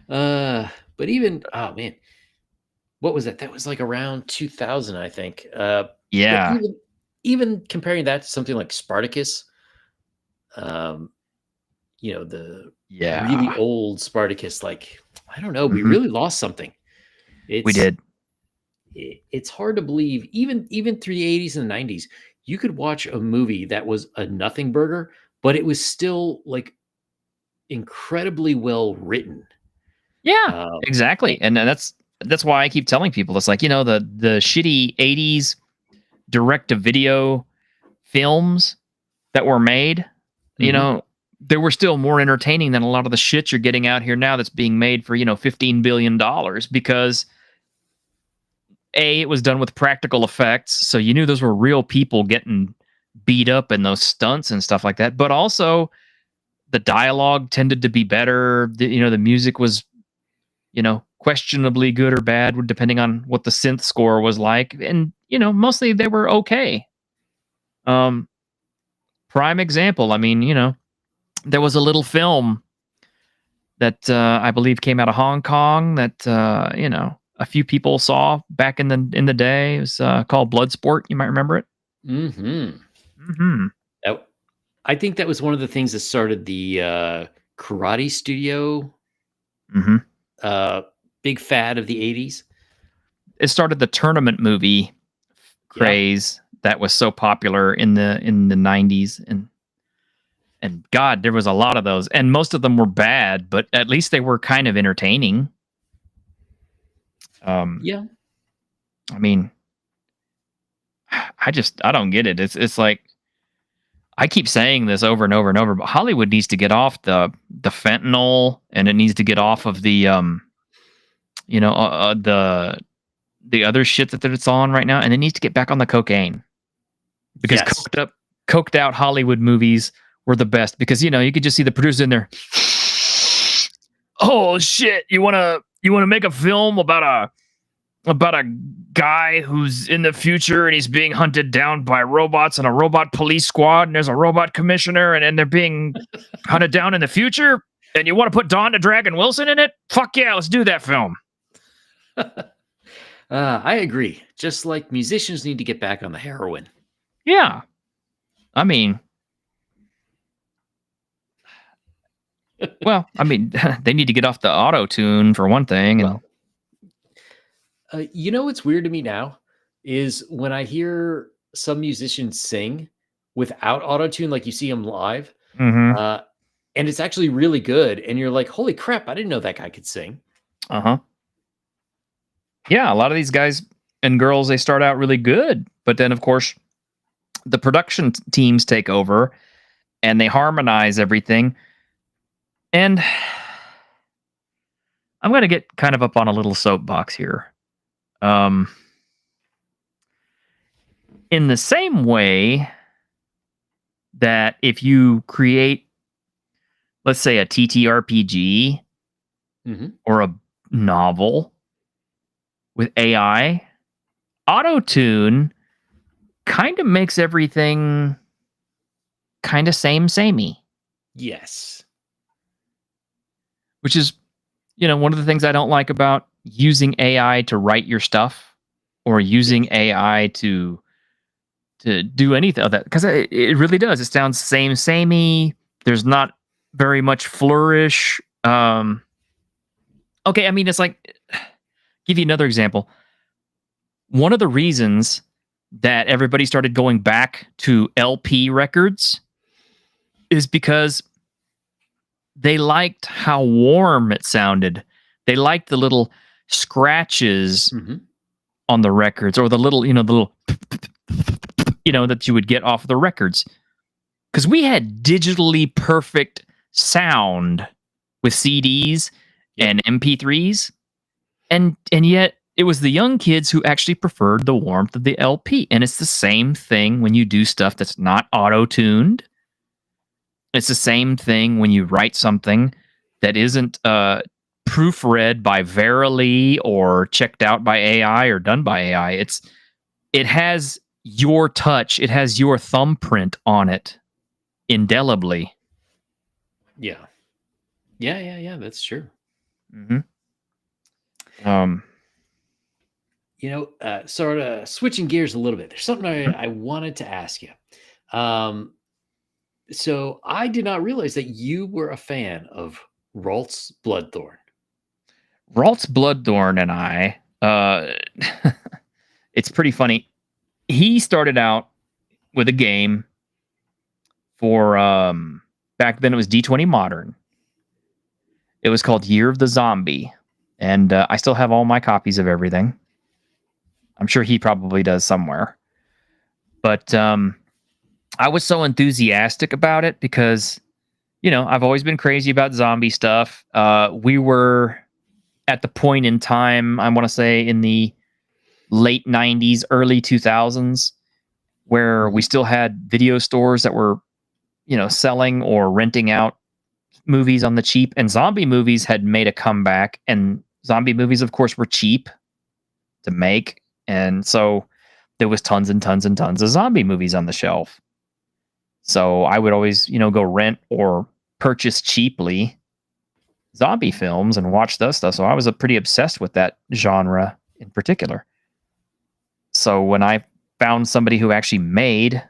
But even, oh man, what was that? That was like around 2000, I think. But Yeah. even comparing that to something like Spartacus, the really old Spartacus, like, I don't know, we really lost something. We did. It's hard to believe, even through the 80s and the 90s, you could watch a movie that was a nothing burger, but it was still like incredibly well written. Yeah, exactly. And that's why I keep telling people, it's like, the shitty 80s direct to video films that were made, they were still more entertaining than a lot of the shit you're getting out here now that's being made for, $15 billion, because it was done with practical effects. So you knew those were real people getting beat up in those stunts and stuff like that. But also the dialogue tended to be better. The music was, questionably good or bad, depending on what the synth score was like. And, mostly they were okay. Prime example, I mean, there was a little film that I believe came out of Hong Kong that, a few people saw back in the day. It was called Bloodsport. You might remember it. Mm-hmm. Mm-hmm. I think that was one of the things that started the karate studio big fad of the 80s. It started the tournament movie craze that was so popular in the 90s, and God, there was a lot of those, and most of them were bad, but at least they were kind of entertaining. Yeah. I mean, I don't get it. It's like, I keep saying this over and over and over, but Hollywood needs to get off the fentanyl, and it needs to get off of the the other shit that it's on right now, and it needs to get back on the cocaine, because coked out Hollywood movies were the best, because you could just see the producer in there. Oh shit! You wanna make a film about a guy who's in the future and he's being hunted down by robots and a robot police squad, and there's a robot commissioner, and they're being hunted down in the future, and you want to put Dawn the Dragon Wilson in it? Fuck yeah, let's do that film. I agree. Just like musicians need to get back on the heroin. Yeah. I mean, well, they need to get off the auto-tune for one thing. And what's weird to me now is when I hear some musicians sing without auto-tune, like you see them live, and it's actually really good, and you're like, holy crap, I didn't know that guy could sing. Yeah, a lot of these guys and girls, they start out really good, but then of course the production teams take over and they harmonize everything. And I'm going to get kind of up on a little soapbox here. In the same way that if you create, let's say, a TTRPG or a novel with AI, auto-tune kind of makes everything kind of samey, Yes. which is, one of the things I don't like about using AI to write your stuff or using AI to do anything of that, because it really does. It sounds samey. There's not very much flourish. Okay, I mean, it's like, give you another example. One of the reasons that everybody started going back to LP records is because they liked how warm it sounded. They liked the little scratches on the records, or the little, that you would get off of the records. Because we had digitally perfect sound with CDs and MP3s, and yet it was the young kids who actually preferred the warmth of the LP. And it's the same thing when you do stuff that's not auto-tuned. It's the same thing when you write something that isn't proofread by Verily or checked out by AI or done by AI. It has your touch. It has your thumbprint on it indelibly. Yeah. Yeah. That's true. Sort of switching gears a little bit. There's something I wanted to ask you. So I did not realize that you were a fan of Ralt's Bloodthorn. Ralt's Bloodthorn and I, it's pretty funny. He started out with a game for, back then it was D20 Modern. It was called Year of the Zombie. And I still have all my copies of everything. I'm sure he probably does somewhere. But I was so enthusiastic about it because, I've always been crazy about zombie stuff. We were at the point in time, I want to say in the late 90s, early 2000s, where we still had video stores that were, selling or renting out movies on the cheap. And zombie movies had made a comeback. And zombie movies, of course, were cheap to make. And so there was tons and tons and tons of zombie movies on the shelf. So I would always, go rent or purchase cheaply zombie films and watch those stuff. So I was pretty obsessed with that genre in particular. So when I found somebody who actually made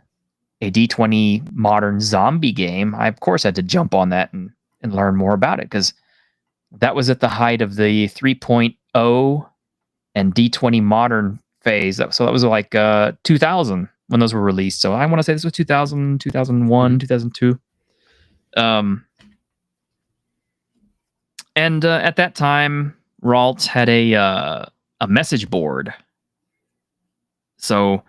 a D20 Modern zombie game, I of course had to jump on that and learn more about it, because that was at the height of the 3.0 and D20 Modern phase. So that was like 2000 when those were released. So I want to say this was 2000, 2001, 2002. And at that time, Ralt had a message board. So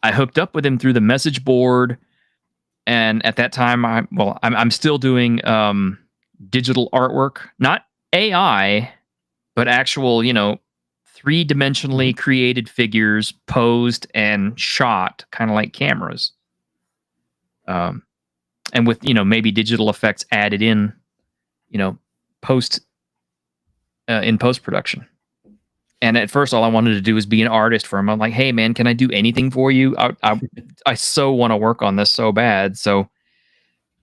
I hooked up with him through the message board. And at that time, I'm still doing digital artwork, not AI, but actual, three-dimensionally created figures posed and shot, kind of like cameras. And with, maybe digital effects added in, in post-production. And at first, all I wanted to do was be an artist for him. I'm like, hey, man, can I do anything for you? I so want to work on this so bad. So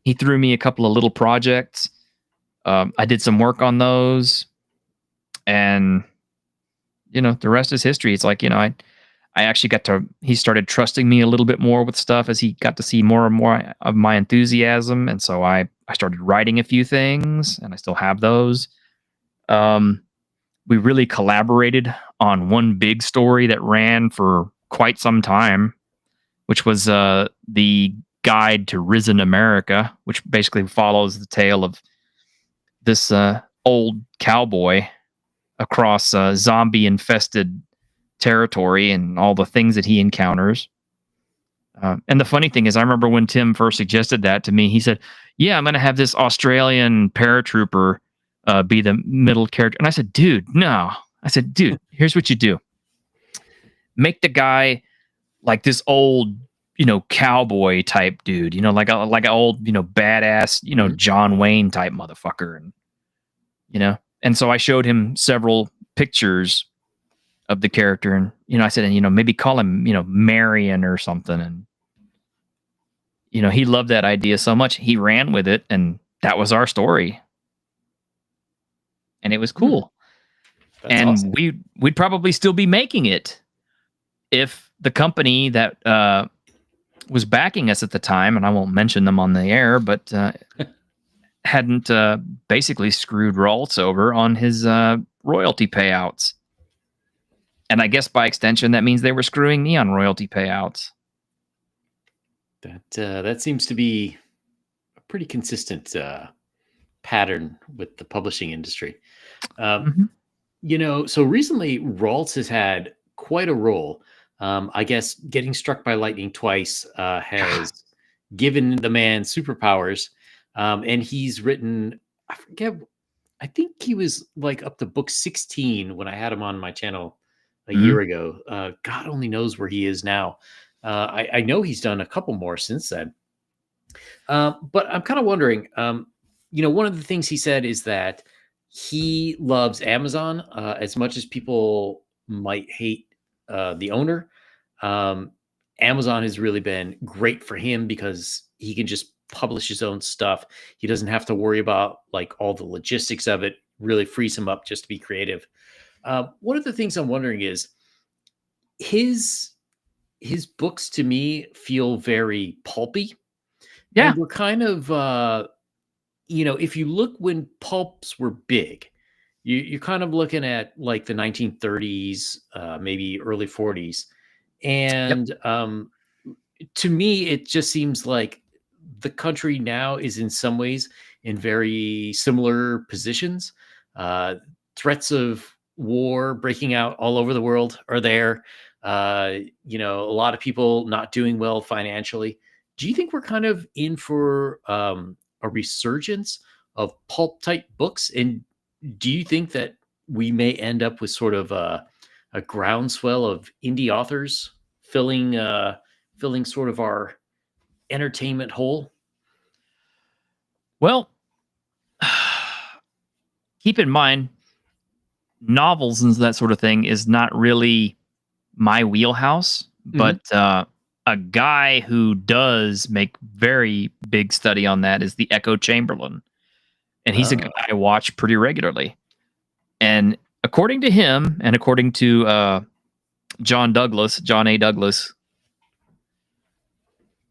he threw me a couple of little projects. I did some work on those. And, the rest is history. It's like, I actually he started trusting me a little bit more with stuff as he got to see more and more of my enthusiasm. And so I started writing a few things, and I still have those. We really collaborated on one big story that ran for quite some time, which was the Guide to Risen America, which basically follows the tale of this old cowboy across zombie-infested territory and all the things that he encounters. And the funny thing is, I remember when Tim first suggested that to me, he said, yeah, I'm going to have this Australian paratrooper be the middle character. And I said, dude, no. I said, dude, here's what you do. Make the guy like this old, cowboy type dude, like an old, badass, John Wayne type motherfucker. And, and so I showed him several pictures of the character, and, I said, and, maybe call him, Marion or something. And, he loved that idea so much, he ran with it, and that was our story, and it was Hmm, cool. that's And awesome. we'd probably still be making it if the company that was backing us at the time, and I won't mention them on the air, but hadn't basically screwed Raltz over on his royalty payouts. And I guess by extension, that means they were screwing me on royalty payouts. That seems to be a pretty consistent pattern with the publishing industry. Um, Hmm. so recently, Raltz has had quite a role. I guess getting struck by lightning twice has given the man superpowers, and he's written. I forget. I think he was like up to book 16 when I had him on my channel a Hmm. year ago. God only knows where he is now. I know he's done a couple more since then. But I'm kind of wondering, one of the things he said is that he loves Amazon as much as people might hate the owner. Um, Amazon has really been great for him because he can just publish his own stuff. He doesn't have to worry about like all the logistics of it. Really frees him up just to be creative. One of the things I'm wondering is his his books to me feel very pulpy, and Yeah. we're kind of if you look when pulps were big, you're kind of looking at like the 1930s, maybe early 40s. Yep. And to me, it just seems like the country now is in some ways in very similar positions. Uh, Threats of war breaking out all over the world are there. A lot of people not doing well financially. Do you think we're kind of in for a resurgence of pulp type books? And do you think that we may end up with sort of a groundswell of indie authors filling sort of our entertainment hole? Well, keep in mind, novels and that sort of thing is not really my wheelhouse, Mhm. but a guy who does make very big study on that is the Echo Chamberlain, and he's a guy Oh, I watch pretty regularly. And according to him, and according to John A. Douglas,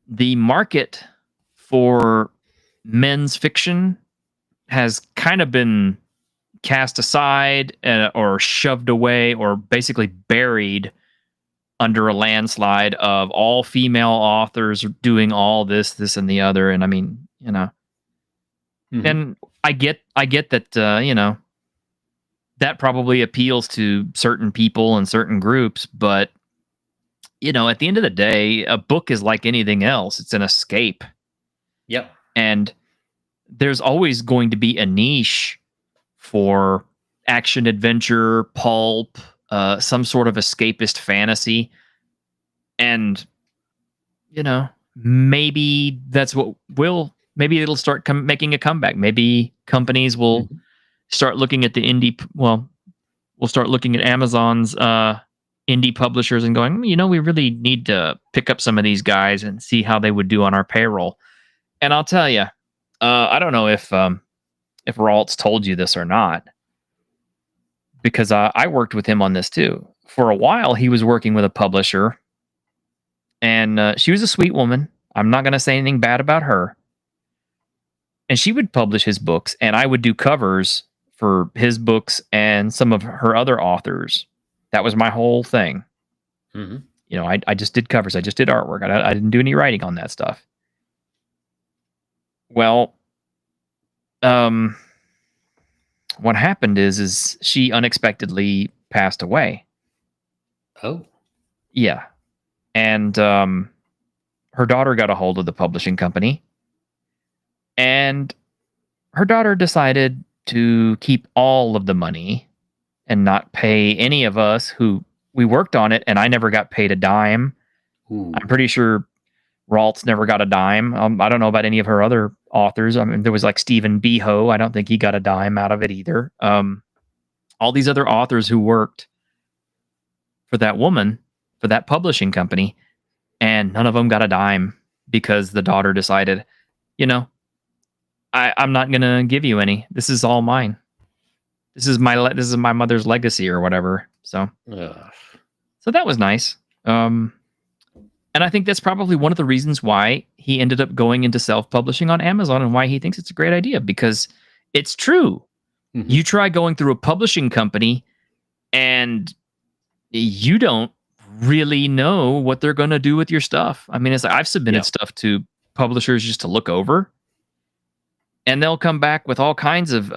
the market for men's fiction has kind of been cast aside or shoved away or basically buried under a landslide of all female authors doing all this, and the other. And I mean, mhm. and I get that, that probably appeals to certain people and certain groups, but at the end of the day, a book is like anything else. It's an escape. Yep. And there's always going to be a niche for action adventure, pulp, some sort of escapist fantasy. And, maybe that's what will, maybe it'll start making a comeback. Maybe companies will Mhm. start looking at the well, we'll start looking at Amazon's indie publishers and going, we really need to pick up some of these guys and see how they would do on our payroll. And I'll tell you, I don't know if Raltz told you this or not, because I worked with him on this too. For a while, he was working with a publisher, and she was a sweet woman. I'm not going to say anything bad about her. And she would publish his books, and I would do covers for his books and some of her other authors. That was my whole thing. Mhm. I just did covers. I just did artwork. I didn't do any writing on that stuff. Well, um, what happened is she unexpectedly passed away. Oh. Yeah, and her daughter got a hold of the publishing company, and her daughter decided to keep all of the money and not pay any of us who we worked on it, and I never got paid a dime. I'm Ooh. pretty sure Raltz never got a dime. I don't know about any of her other authors. I mean, there was like Stephen Beho. I don't think he got a dime out of it either. All these other authors who worked for that woman, for that publishing company, and none of them got a dime. because the daughter decided, you know, I'm not gonna give you any. This is all mine. This is my mother's legacy or whatever. Ugh. So that was nice. And I think that's probably one of the reasons why he ended up going into self-publishing on Amazon and why he thinks it's a great idea, because it's true. Mhm. You try going through a publishing company and you don't really know what they're going to do with your stuff. I mean, it's like I've submitted Yeah. stuff to publishers just to look over, and they'll come back with all kinds of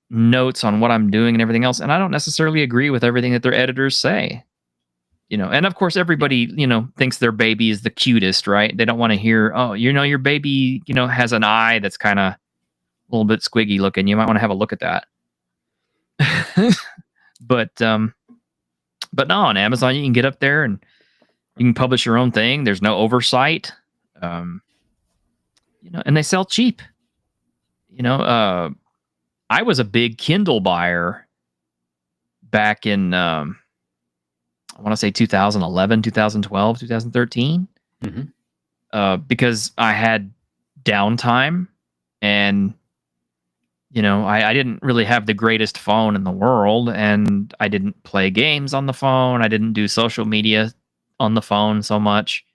notes on what I'm doing and everything else, and I don't necessarily agree with everything that their editors say. And of course, everybody thinks their baby is the cutest, right? They don't want to hear, oh, your baby, has an eye that's kind of a little bit squiggy looking. You might want to have a look at that. But no, on Amazon you can get up there and you can publish your own thing. There's no oversight, and they sell cheap. I was a big Kindle buyer back in I want to say 2011, 2012, 2013, because I had downtime and I didn't really have the greatest phone in the world, and I didn't play games on the phone. I didn't do social media on the phone so much,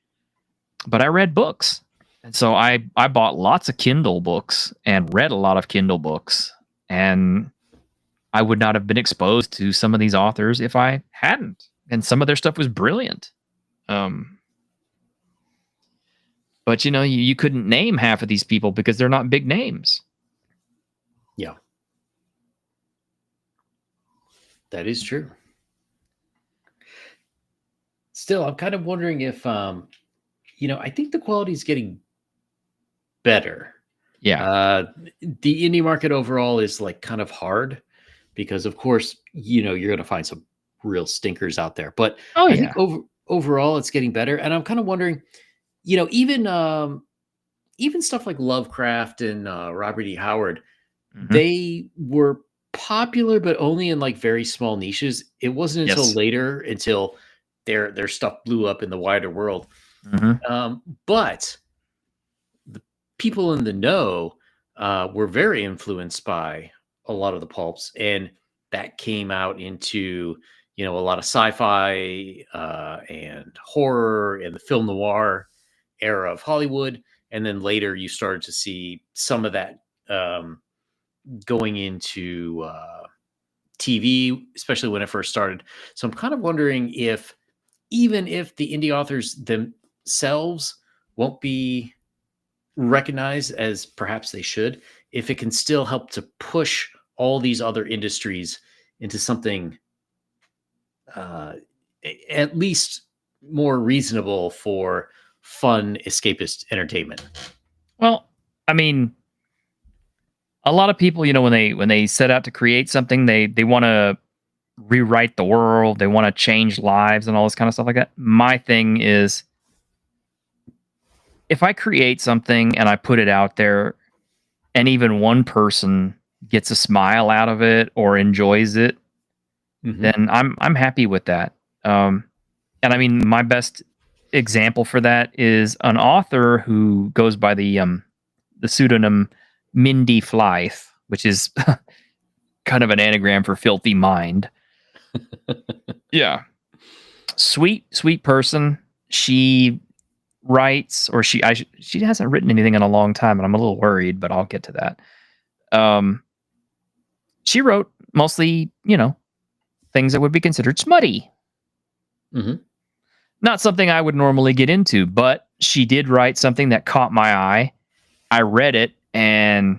but I read books. And so I bought lots of Kindle books and read a lot of Kindle books. And I would not have been exposed to some of these authors if I hadn't. And some of their stuff was brilliant. But you couldn't name half of these people because they're not big names. Yeah. That is true. Still, I'm kind of wondering if, I think the quality is getting better. Yeah. The indie market overall is like kind of hard because, of course, you're going to find some real stinkers out there. But I think overall it's getting better. And I'm kind of wondering, even stuff like Lovecraft and Robert E. Howard, they were popular, but only in like very small niches. It wasn't until later, until their stuff blew up in the wider world. But the people in the know were very influenced by a lot of the pulps, and that came out into a lot of sci-fi and horror and the film noir era of Hollywood. And then later you started to see some of that going into TV, especially when it first started. So I'm kind of wondering if, even if the indie authors themselves won't be recognized as perhaps they should, if it can still help to push all these other industries into something at least more reasonable for fun, escapist entertainment. Well, I mean, a lot of people, when they set out to create something, they want to rewrite the world, they want to change lives and all this kind of stuff like that. My thing is, if I create something and I put it out there and even one person gets a smile out of it or enjoys it, then I'm happy with that. And I mean, my best example for that is an author who goes by the pseudonym Mindy Flythe, which is kind of an anagram for filthy mind. Yeah. Sweet person. She writes, or she hasn't written anything in a long time, and I'm a little worried, but I'll get to that. She wrote mostly, things that would be considered smutty. Not something I would normally get into, but she did write something that caught my eye. I read it and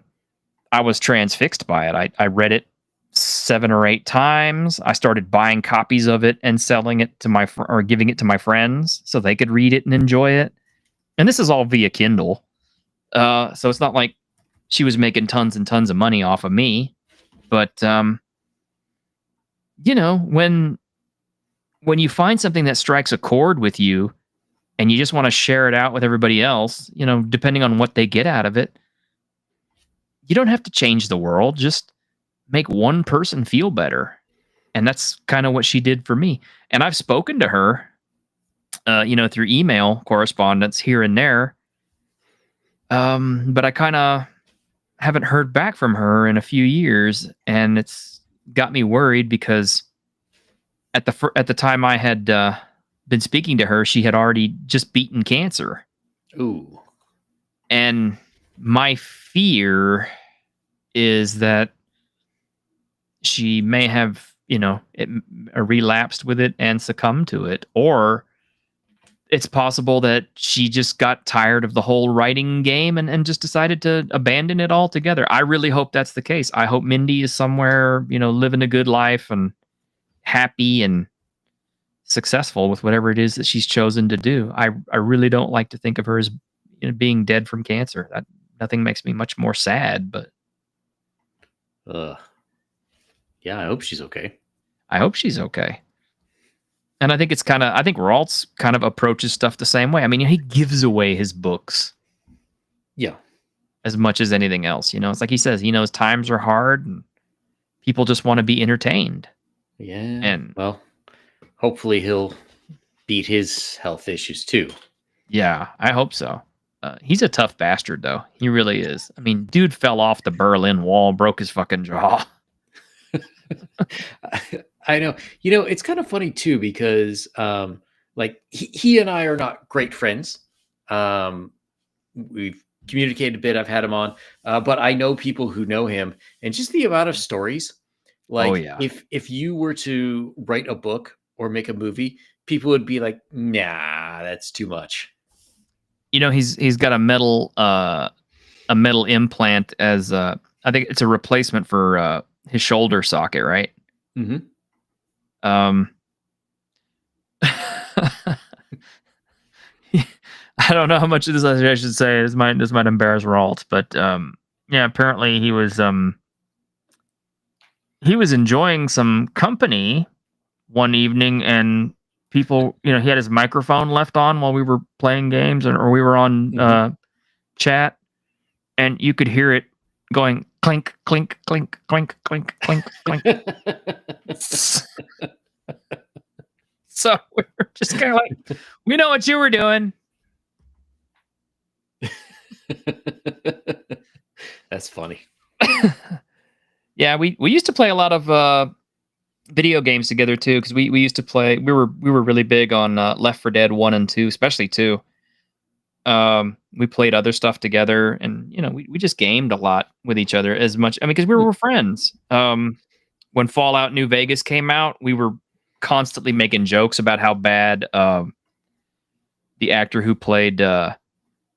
I was transfixed by it. I read it 7 or 8 times. I started buying copies of it and selling it to or giving it to my friends so they could read it and enjoy it. And this is all via Kindle. So it's not like she was making tons and tons of money off of me. But, when you find something that strikes a chord with you and you just want to share it out with everybody else, depending on what they get out of it, you don't have to change the world. Just make one person feel better. And that's kind of what she did for me. And I've spoken to her, through email correspondence here and there. But I kind of haven't heard back from her in a few years, and it's got me worried because at the time I had been speaking to her, she had already just beaten cancer, Ooh. and my fear is that she may have, relapsed with it and succumbed to it, or it's possible that she just got tired of the whole writing game and just decided to abandon it altogether. I really hope that's the case. I hope Mindy is somewhere, living a good life and happy and successful with whatever it is that she's chosen to do. I really don't like to think of her as being dead from cancer. That nothing makes me much more sad, but Uh, yeah, I hope she's okay. I hope she's okay. And I think I think Raltz kind of approaches stuff the same way. I mean, he gives away his books Yeah. as much as anything else. It's like he says, he knows times are hard and people just want to be entertained. Yeah. And well, hopefully he'll beat his health issues too. yeah, I hope so. He's a tough bastard, though. He really is. I mean, dude fell off the Berlin Wall, broke his fucking jaw. I know. It's kind of funny too because like he and I are not great friends. We've communicated a bit. I've had him on, but I know people who know him, and just the amount of stories. Oh, Like yeah. if you were to write a book or make a movie, people would be like, "Nah, that's too much." He's got a metal implant as I think it's a replacement for his shoulder socket, right? Mm-hmm. Um, I don't know how much of this I should say. This might embarrass Ralt, but yeah, apparently he was enjoying some company one evening, and people, he had his microphone left on while we were playing games, or we were on chat, and you could hear it going clink, clink, clink, clink, clink, clink, clink. So we were just kind of like, we know what you were doing. That's funny. Yeah, we used to play a lot of video games together too, because we used to play. We were really big on Left 4 Dead 1 and 2, especially 2. We played other stuff together, and we just gamed a lot with each other as much. I mean, because we were friends. When Fallout New Vegas came out, we were constantly making jokes about how bad the actor who played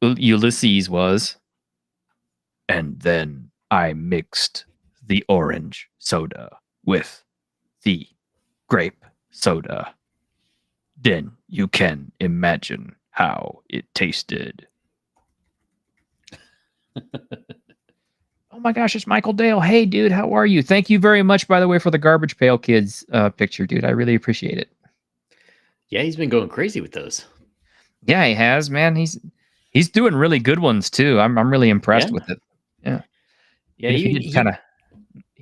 Ulysses was. And then I mixed the orange soda with the grape soda. Then you can imagine how it tasted. Oh my gosh, it's Michael Dale. Hey, dude, how are you? Thank you very much, by the way, for the Garbage Pail Kids picture, dude. I really appreciate it. Yeah, he's been going crazy with those. Yeah, he has, man. He's doing really good ones too. I'm really impressed with it. Yeah. Yeah, He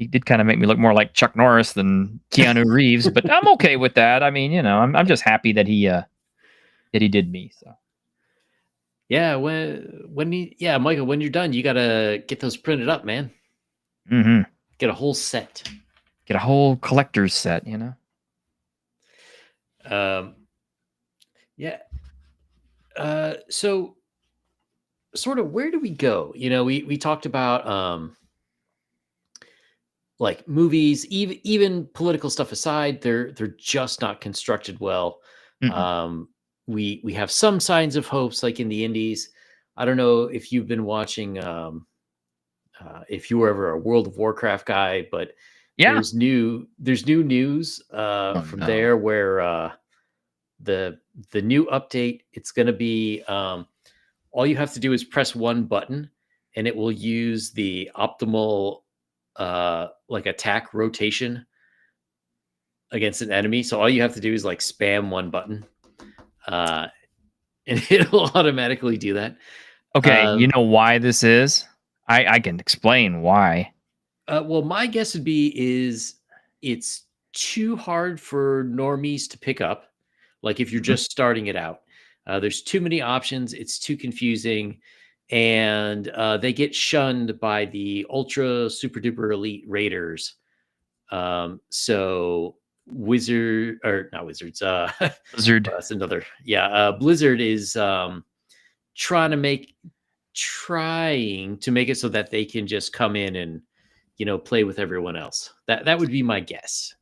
did kind of make me look more like Chuck Norris than Keanu Reeves, but I'm okay with that. I mean, I'm just happy that he did me. So yeah, Michael, when you're done, you gotta get those printed up, man. mm-hmm. Get a whole set. Get a whole collector's set, Yeah. So sort of where do we go? We talked about like movies, even political stuff aside, they're just not constructed well. Mm-mm. We have some signs of hopes, like in the indies. I don't know if you've been watching, if you were ever a World of Warcraft guy, but Yeah. there's new news from there where the new update, it's going to be all you have to do is press one button, and it will use the optimal like attack rotation against an enemy. So all you have to do is like spam one button, and it'll automatically do that. Okay, you know why this is? I can explain why. Well, my guess would be is it's too hard for normies to pick up. Like if you're just starting it out, there's too many options. It's too confusing. and they get shunned by the ultra super duper elite raiders. So Wizard or not Wizards, Blizzard. that's another. Yeah, Blizzard is trying to make it so that they can just come in and play with everyone else. That would be my guess.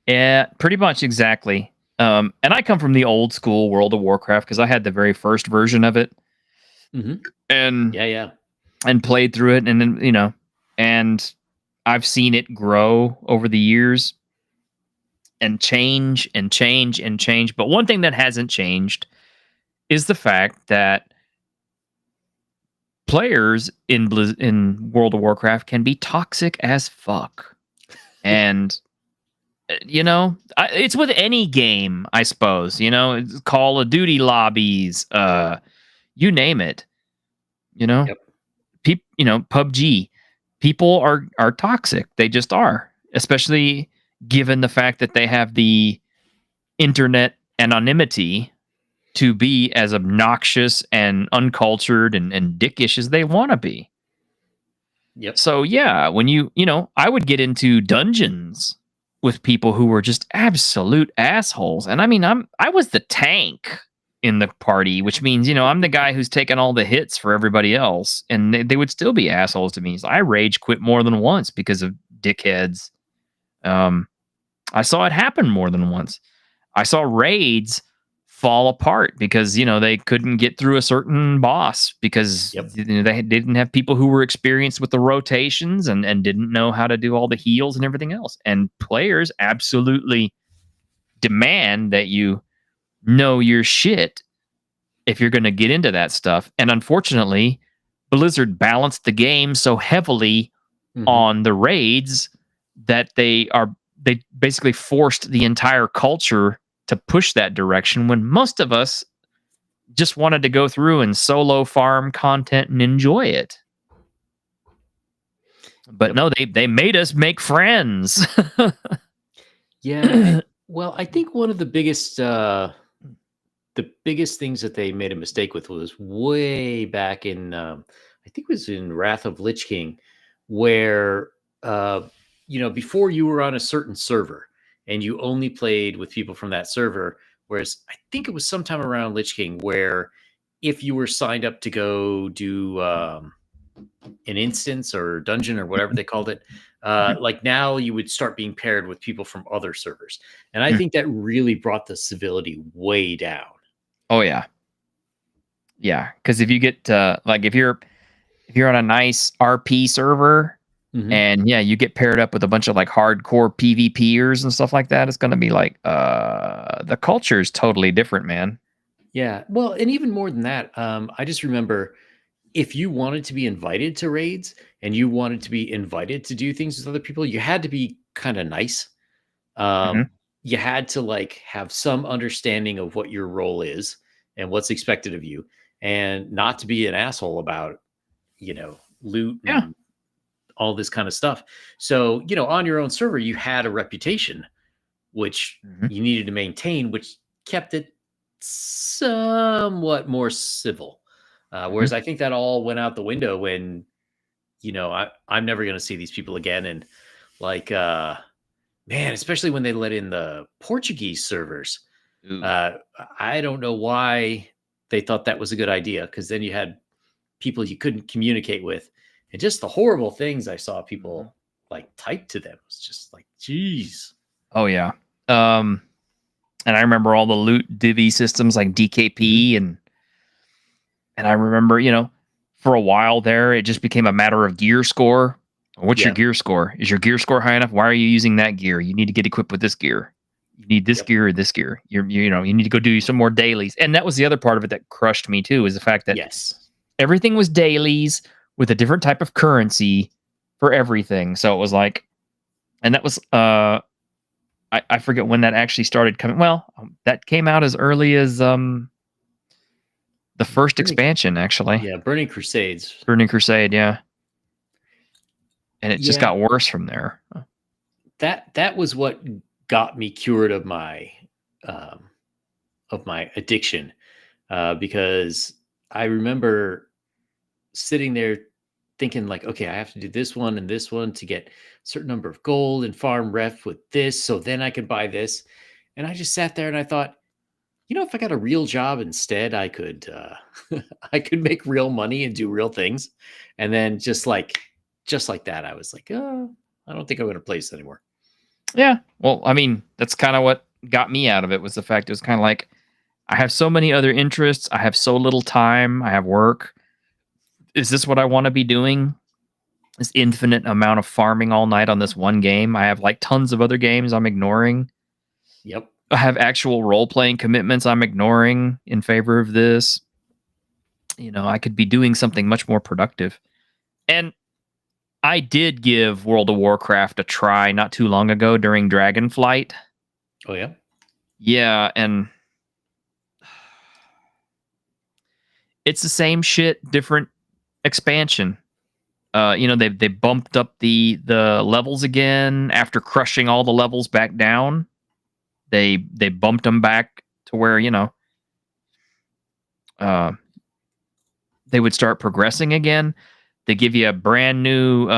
Yeah, pretty much exactly. And I come from the old school World of Warcraft because I had the very first version of it, Hmm. and Yeah, yeah, and played through it, and then and I've seen it grow over the years and change and change and change. But one thing that hasn't changed is the fact that players in World of Warcraft can be toxic as fuck. And it's with any game, I suppose. It's Call of Duty lobbies, you name it. You know, yep, PUBG. People are toxic. They just are, especially given the fact that they have the internet anonymity to be as obnoxious and uncultured and dickish as they want to be. yep, So yeah, when I would get into dungeons with people who were just absolute assholes. And I mean, I was the tank in the party, which means, I'm the guy who's taking all the hits for everybody else. And they would still be assholes to me. So I rage quit more than once because of dickheads. I saw it happen more than once. I saw raids fall apart because they couldn't get through a certain boss because yep, they didn't have people who were experienced with the rotations and didn't know how to do all the heals and everything else. And players absolutely demand that you know your shit if you're going to get into that stuff. And unfortunately, Blizzard balanced the game so heavily hmm on the raids that they basically forced the entire culture to push that direction when most of us just wanted to go through and solo farm content and enjoy it. But yep. no, they made us make friends. Yeah. Well, I think one of the biggest things that they made a mistake with was way back in I think it was in Wrath of Lich King, where uh, before you were on a certain server and you only played with people from that server. Whereas I think it was sometime around Lich King where if you were signed up to go do an instance or dungeon or whatever they called it, like now you would start being paired with people from other servers, and I think that really brought the civility way down. Oh yeah. Yeah, because if you get like if you're on a nice RP server Mhm. and yeah, you get paired up with a bunch of like hardcore PvPers and stuff like that, it's gonna be like the culture is totally different, man. Yeah. Well, and even more than that, I just remember if you wanted to be invited to raids and you wanted to be invited to do things with other people, you had to be kind of nice. Hmm. You had to like have some understanding of what your role is and what's expected of you, and not to be an asshole about, loot Yeah. and all this kind of stuff. So, on your own server, you had a reputation which Hmm. you needed to maintain, which kept it somewhat more civil. Hmm. Whereas I think that all went out the window when, I'm never going to see these people again. And like, man, especially when they let in the Portuguese servers, Ooh. uh, I don't know why they thought that was a good idea, because then you had people you couldn't communicate with, and just the horrible things I saw Mhm. people like type to them was just like, geez. Oh yeah. Um, and I remember all the loot divvy systems like Mhm. DKP and I remember, for a while there, it just became a matter of gear score. What's your Yeah. gear score? Is your gear score high enough? Why are you using that gear? You need to get equipped with this gear. You need this Yep. gear or this gear. You need to go do some more dailies. And that was the other part of it that crushed me too, is the fact that Yes. everything was dailies with a different type of currency for everything. So it was like, and that was I forget when that actually started coming. Well, that came out as early as the first Burning, expansion, actually. yeah, Burning Crusades. Burning Crusade, yeah. And it just Yeah, got worse from there. that was what got me cured of my addiction, because I remember sitting there thinking like, okay, I have to do this one and this one to get a certain number of gold and farm ref with this, so then I could buy this. And I just sat there and I thought, if I got a real job instead, I could I could make real money and do real things. And then just like that, I was like, oh, I don't think I'm going to play this anymore. Yeah. Well, I mean, that's kind of what got me out of it, was the fact it was kind of like, I have so many other interests. I have so little time. I have work. Is this what I want to be doing? This infinite amount of farming all night on this one game. I have like tons of other games I'm ignoring. Yep. I have actual role-playing commitments I'm ignoring in favor of this. I could be doing something much more productive. And I did give World of Warcraft a try not too long ago during Dragonflight. Oh, yeah? Yeah, and it's the same shit, different expansion. They bumped up the levels again after crushing all the levels back down. They bumped them back to where, they would start progressing again. They give you a brand new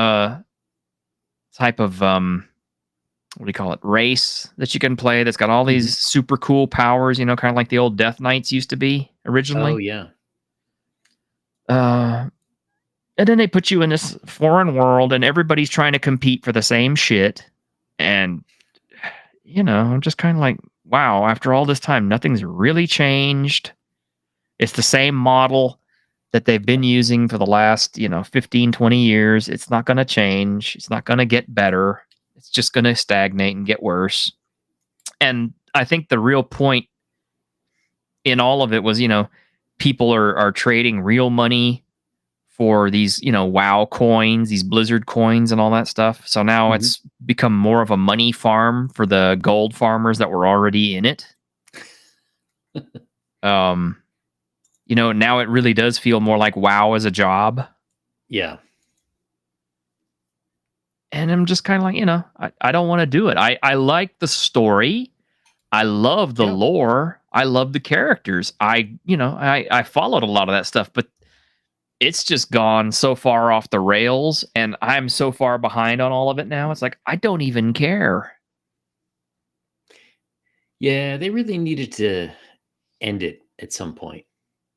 type of what do you call it? Race that you can play that's got all these super cool powers, kind of like the old Death Knights used to be originally. Oh, yeah. And then they put you in this foreign world and everybody's trying to compete for the same shit. And, I'm just kind of like, wow, after all this time, nothing's really changed. It's the same model that they've been using for the last, 15, 20 years. It's not going to change. It's not going to get better. It's just going to stagnate and get worse. And I think the real point in all of it was, people are trading real money for these, WoW coins, these Blizzard coins and all that stuff. So now it's become more of a money farm for the gold farmers that were already in it. Now it really does feel more like WoW as a job. Yeah. And I'm just kind of like, I don't want to do it. I like the story. I love the lore. I love the characters. I followed a lot of that stuff, but it's just gone so far off the rails and I'm so far behind on all of it now. It's like, I don't even care. Yeah, they really needed to end it at some point.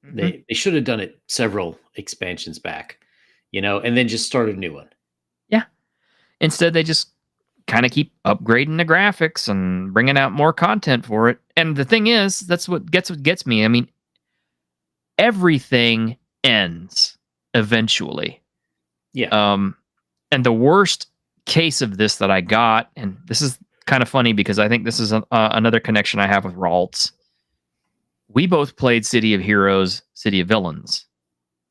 They should have done it several expansions back, and then just started a new one. Yeah. Instead, they just kind of keep upgrading the graphics and bringing out more content for it. And the thing is, that's what gets me. I mean, everything ends eventually. Yeah. And the worst case of this that I got, and this is kind of funny because I think this is another connection I have with Ralts. We both played City of Heroes, City of Villains.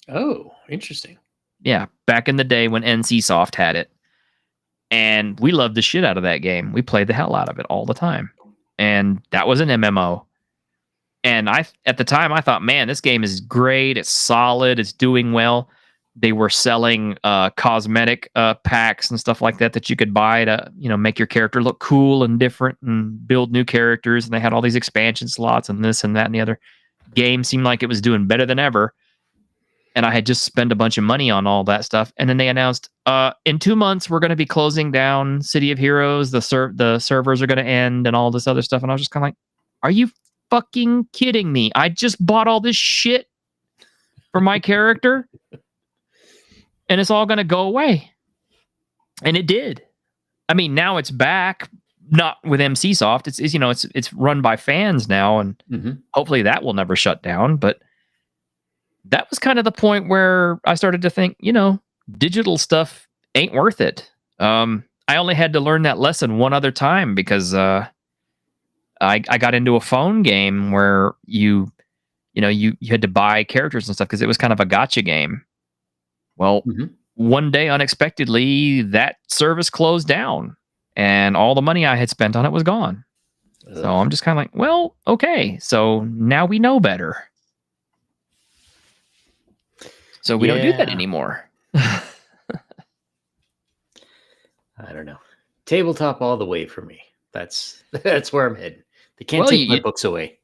Oh, interesting. Yeah, back in the day when NCSoft had it. And we loved the shit out of that game. We played the hell out of it all the time. And that was an MMO. And at the time, I thought, man, this game is great. It's solid. It's doing well. They were selling cosmetic packs and stuff like that you could buy to, make your character look cool and different and build new characters. And they had all these expansion slots and this and that and the other. Game seemed like it was doing better than ever. And I had just spent a bunch of money on all that stuff. And then they announced, in 2 months, we're going to be closing down City of Heroes. The servers are going to end and all this other stuff. And I was just kind of like, are you fucking kidding me? I just bought all this shit for my character. And it's all going to go away. And it did. I mean, now it's back, not with MCSoft. It's run by fans now. And hopefully that will never shut down. But that was kind of the point where I started to think, digital stuff ain't worth it. I only had to learn that lesson one other time because I got into a phone game where you had to buy characters and stuff because it was kind of a gacha game. Well, one day unexpectedly that service closed down and all the money I had spent on it was gone. So I'm just kind of like, well, okay. So now we know better. So we don't do that anymore. I don't know. Tabletop all the way for me. That's where I'm heading. They can't take my books away.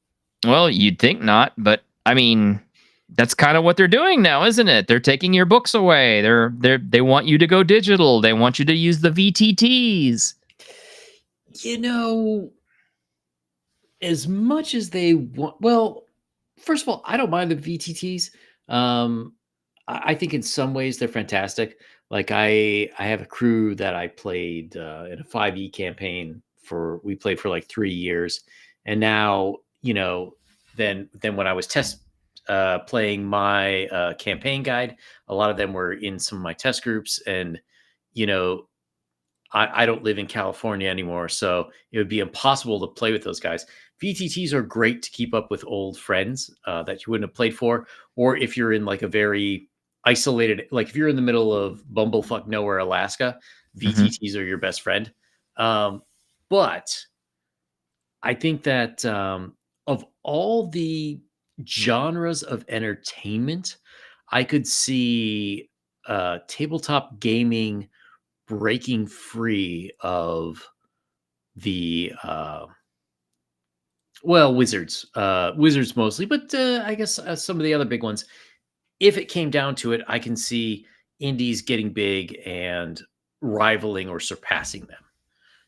Well, you'd think not, but I mean, That's kind of what they're doing now, isn't it? They're taking your books away. They want you to go digital. They want you to use the VTTs. You know, as much as they want, well, first of all, I don't mind the VTTs. I think in some ways they're fantastic. Like I have a crew that I played in a 5e campaign for. We played for like 3 years, and now then when I was test playing my campaign guide, a lot of them were in some of my test groups, and you know I don't live in California anymore, so it would be impossible to play with those guys. VTTs are great to keep up with old friends that you wouldn't have played for, or if you're in like a very isolated, like if you're in the middle of bumblefuck nowhere, Alaska, Mhm. VTTs are your best friend. But I think that of all the genres of entertainment, I could see tabletop gaming breaking free of the wizards mostly, but I guess some of the other big ones. If it came down to it, I can see indies getting big and rivaling or surpassing them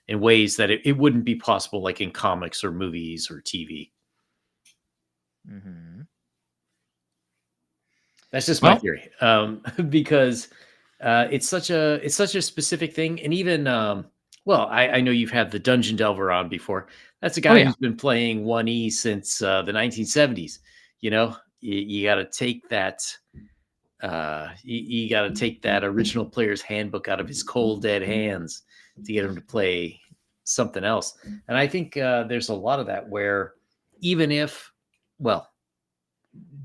in ways that it wouldn't be possible, like in comics or movies or TV. Mhm. That's just my Well, theory, because it's such a specific thing, and even well, I know you've had the Dungeon Delver on before. That's a oh guy yeah. who's been playing 1E since the 1970s. You got to take that. You got to take that original player's handbook out of his cold dead hands to get him to play something else. And I think there's a lot of that where even if, well,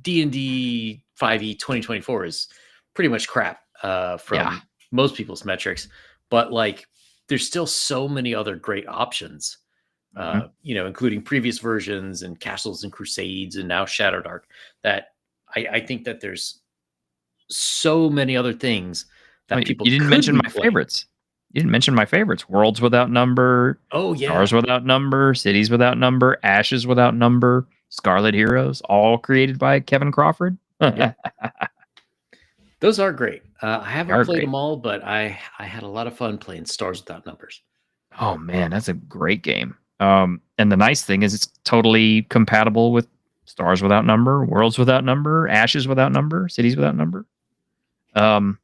D&D 5e 2024 is pretty much crap Yeah. from most people's metrics, but like there's still so many other great options, Mhm. including previous versions and Castles and Crusades and now Shadowdark, that I think that there's so many other things Oh, that you people didn't could mention be my playing. favorites. You didn't mention my favorites. Worlds Without Number, Oh yeah, Stars Without Number, Cities Without Number, Ashes Without Number, Scarlet Heroes, all created by Kevin Crawford. yep, They those are great. I haven't are played great. them all, but I had a lot of fun playing Stars Without Numbers. Oh man, that's a great game. And the nice thing is it's totally compatible with Stars Without Number, Worlds Without Number, Ashes Without Number, Cities Without Number. Um,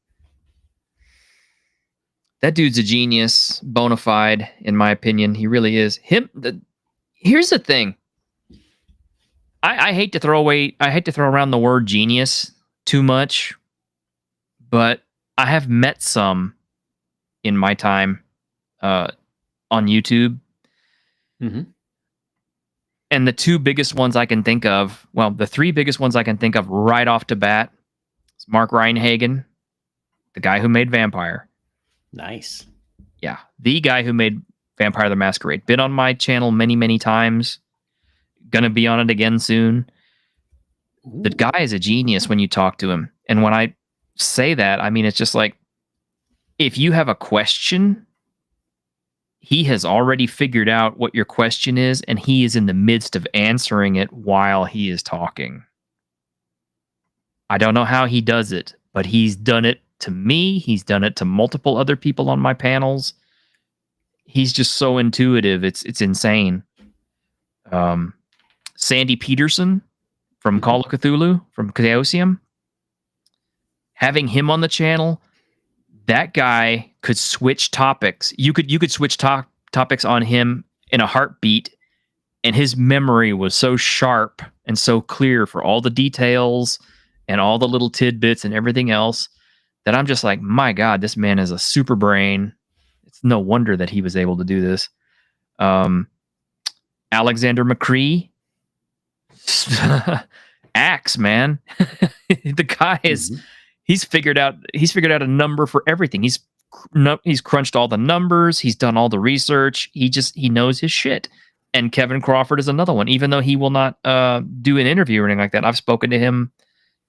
that dude's a genius, bona fide, in my opinion. He really is. Here's the thing. I hate to throw around the word genius too much, but I have met some in my time uh, on YouTube. Hmm. And the two biggest ones I can think of, well, the three biggest ones I can think of right off the bat is Mark Reinhagen, the guy who made Vampire. Nice. Yeah, the guy who made Vampire the Masquerade. Been on my channel many, many times. Gonna be on it again soon. The Ooh. guy is a genius when you talk to him. And when I say that, I mean, it's just like, if you have a question, he has already figured out what your question is, and he is in the midst of answering it while he is talking. I don't know how he does it, but he's done it to me. He's done it to multiple other people on my panels. He's just so intuitive. It's insane. Um, Sandy Peterson from Mhm. Call of Cthulhu, from Chaosium, having him on the channel, that guy could switch topics. You could switch topics on him in a heartbeat, and his memory was so sharp and so clear for all the details and all the little tidbits and everything else that I'm just like, my God, this man is a super brain. It's no wonder that he was able to do this. Um, Alexander McCree, Axe man, the guy is Mhm. he's figured out a number for everything. He's crunched all the numbers. He's done all the research. He knows his shit. And Kevin Crawford is another one. Even though he will not do an interview or anything like that, I've spoken to him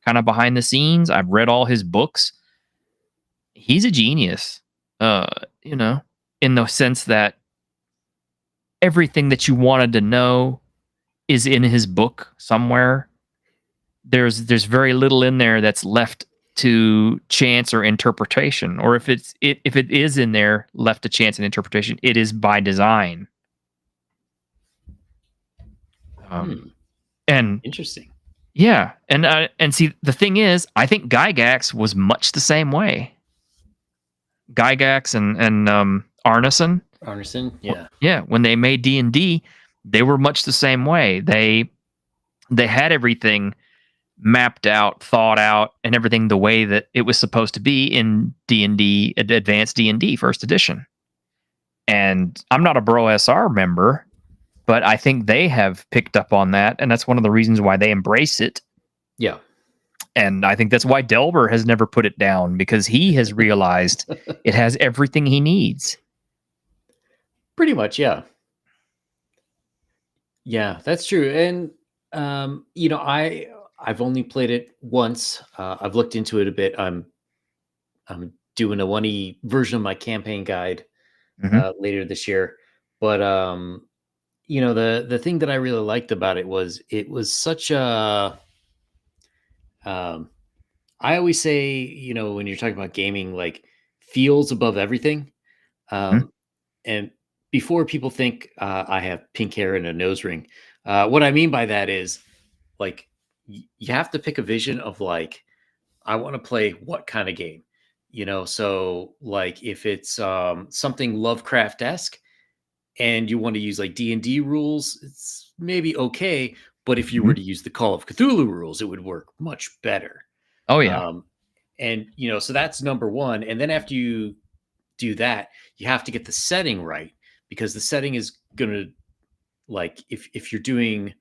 kind of behind the scenes. I've read all his books. He's a genius. Uh, you know, in the sense that everything that you wanted to know is in his book somewhere. there's very little in there that's left to chance or interpretation, or if if it is in there left to chance and interpretation, it is by design. Um, Hmm. and Interesting. yeah, and see, the thing is, I think Gygax was much the same way. Gygax and Arneson, Arneson, yeah. yeah, when they made D&D, they were much the same way. They had everything mapped out, thought out, and everything the way that it was supposed to be in D&D, Advanced D&D First Edition. And I'm not a Bro SR member, but I think they have picked up on that, and that's one of the reasons why they embrace it. Yeah. And I think that's why Delbert has never put it down, because he has realized it has everything he needs. Pretty much, yeah. Yeah, that's true. And I've only played it once. I've looked into it a bit. I'm doing a 1E version of my campaign guide Hmm. later this year. But the thing that I really liked about it was such a um I always say, when you're talking about gaming, like feels above everything. Hmm. Um and before people think I have pink hair and a nose ring, what I mean by that is like you have to pick a vision of like I want to play what kind of game, so like if it's something Lovecraft-esque and you want to use like D&D rules, it's maybe okay, but if you Hmm. were to use the Call of Cthulhu rules, it would work much better. Oh yeah. um and so that's number one, and then after you do that, you have to get the setting right, because the setting is going to, like, if you're doing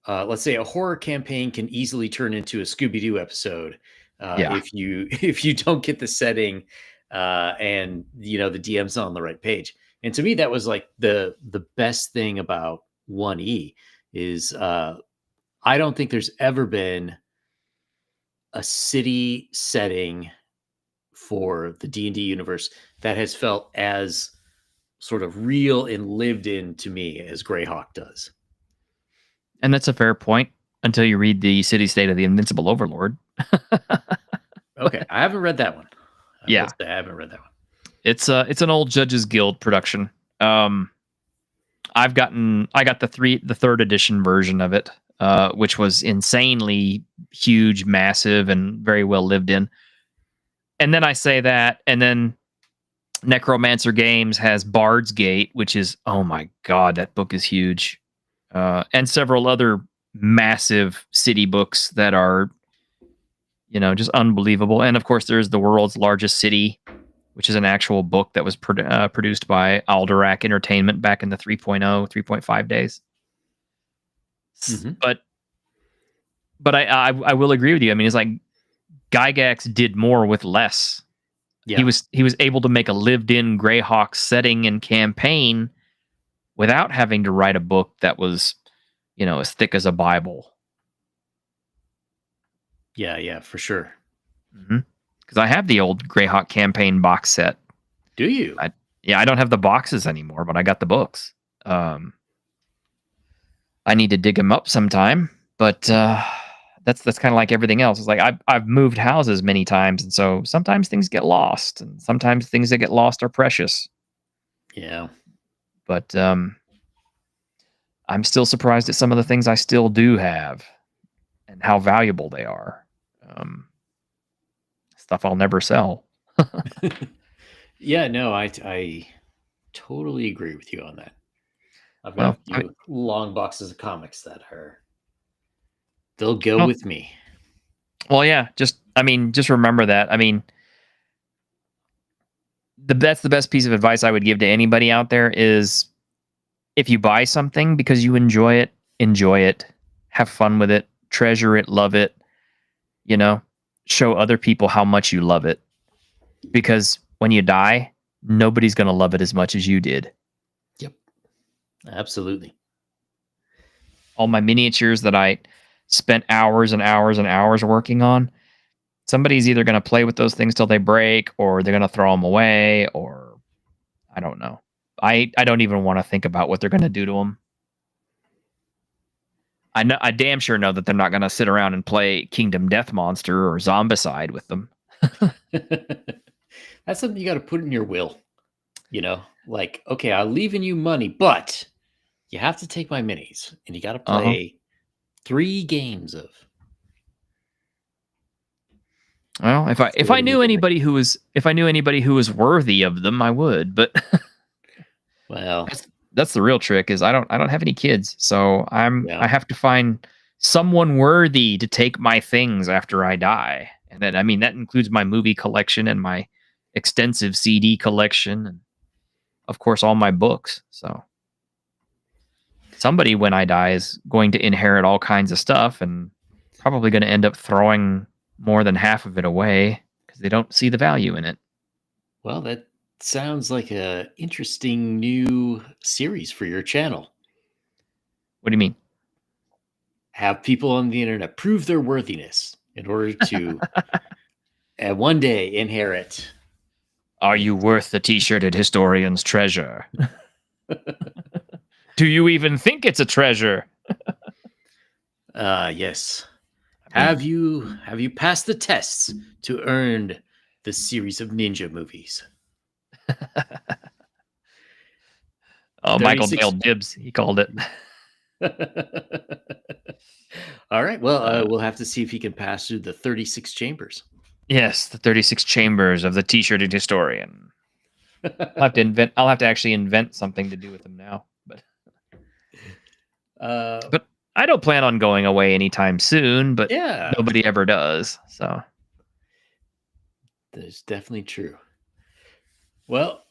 let's say a horror campaign can easily turn into a Scooby-Doo episode Yeah. if you if you don't get the setting and the DM's on the right page. And to me, that was like the best thing about 1E is I don't think there's ever been a city setting for the D&D universe that has felt as sort of real and lived in to me as Greyhawk does. And that's a fair point until you read the City State of the Invincible Overlord. Okay, I haven't read that one. I will Yeah. say I haven't read that one. It's an old Judges Guild production. Um, I got the third edition version of it, which was insanely huge, massive, and very well lived in. And then I say that, and then Necromancer Games has Bard's Gate, which is, oh my god, that book is huge, and several other massive city books that are, just unbelievable. And of course, there's the world's largest city, which is an actual book that was produced by Alderac Entertainment back in the 3.0, 3.5 days. Mhm. But I will agree with you. I mean, it's like Gygax did more with less. He Yeah. was able to make a lived-in Greyhawk setting and campaign without having to write a book that was, as thick as a Bible. Yeah, yeah, for sure. Because I have the old Greyhawk campaign box set. Do you? Yeah, I don't have the boxes anymore, but I got the books. I need to dig them up sometime, but that's kind of like everything else. It's like I've moved houses many times, and so sometimes things get lost, and sometimes things that get lost are precious. Yeah. But I'm still surprised at some of the things I still do have, and how valuable they are. Stuff I'll never sell. Yeah, no, I totally agree with you on that. I've got a Well, few long boxes of comics that are they'll go well, with me. yeah. Just remember that. I mean, that's the best piece of advice I would give to anybody out there is, if you buy something because you enjoy it, have fun with it, treasure it, love it, you know, show other people how much you love it. Because when you die, nobody's going to love it as much as you did. Yep. Absolutely. All my miniatures that I spent hours and hours and hours working on, somebody's either going to play with those things till they break, or they're going to throw them away, or I don't know. I don't even want to think about what they're going to do to them. I damn sure know that they're not going to sit around and play Kingdom Death Monster or Zombicide with them. That's something you got to put in your will. Like, okay, I'm leaving you money, but you have to take my minis, and you got to play 3 games of. Well, if I knew anybody who was worthy of them, I would. But well, that's the real trick. Is I don't have any kids, so I yeah. have to find someone worthy to take my things after I die, and that includes my movie collection and my extensive CD collection, and of course all my books. So somebody when I die is going to inherit all kinds of stuff, and probably going to end up throwing more than half of it away because they don't see the value in it. Well, that sounds like a interesting new series for your channel. What do you mean? Have people on the internet prove their worthiness in order to one day inherit. Are you worth the t-shirted historian's treasure? Do you even think it's a treasure? Yes. Have you passed the tests to earn the series of ninja movies? Oh, Michael Dale Gibbs, he called it. All right. Well, we'll have to see if he can pass through the 36 chambers. Yes, the 36 chambers of the t-shirted historian. I'll have to actually invent something to do with them now. But I don't plan on going away anytime soon, but yeah, nobody ever does. So that's definitely true. Well,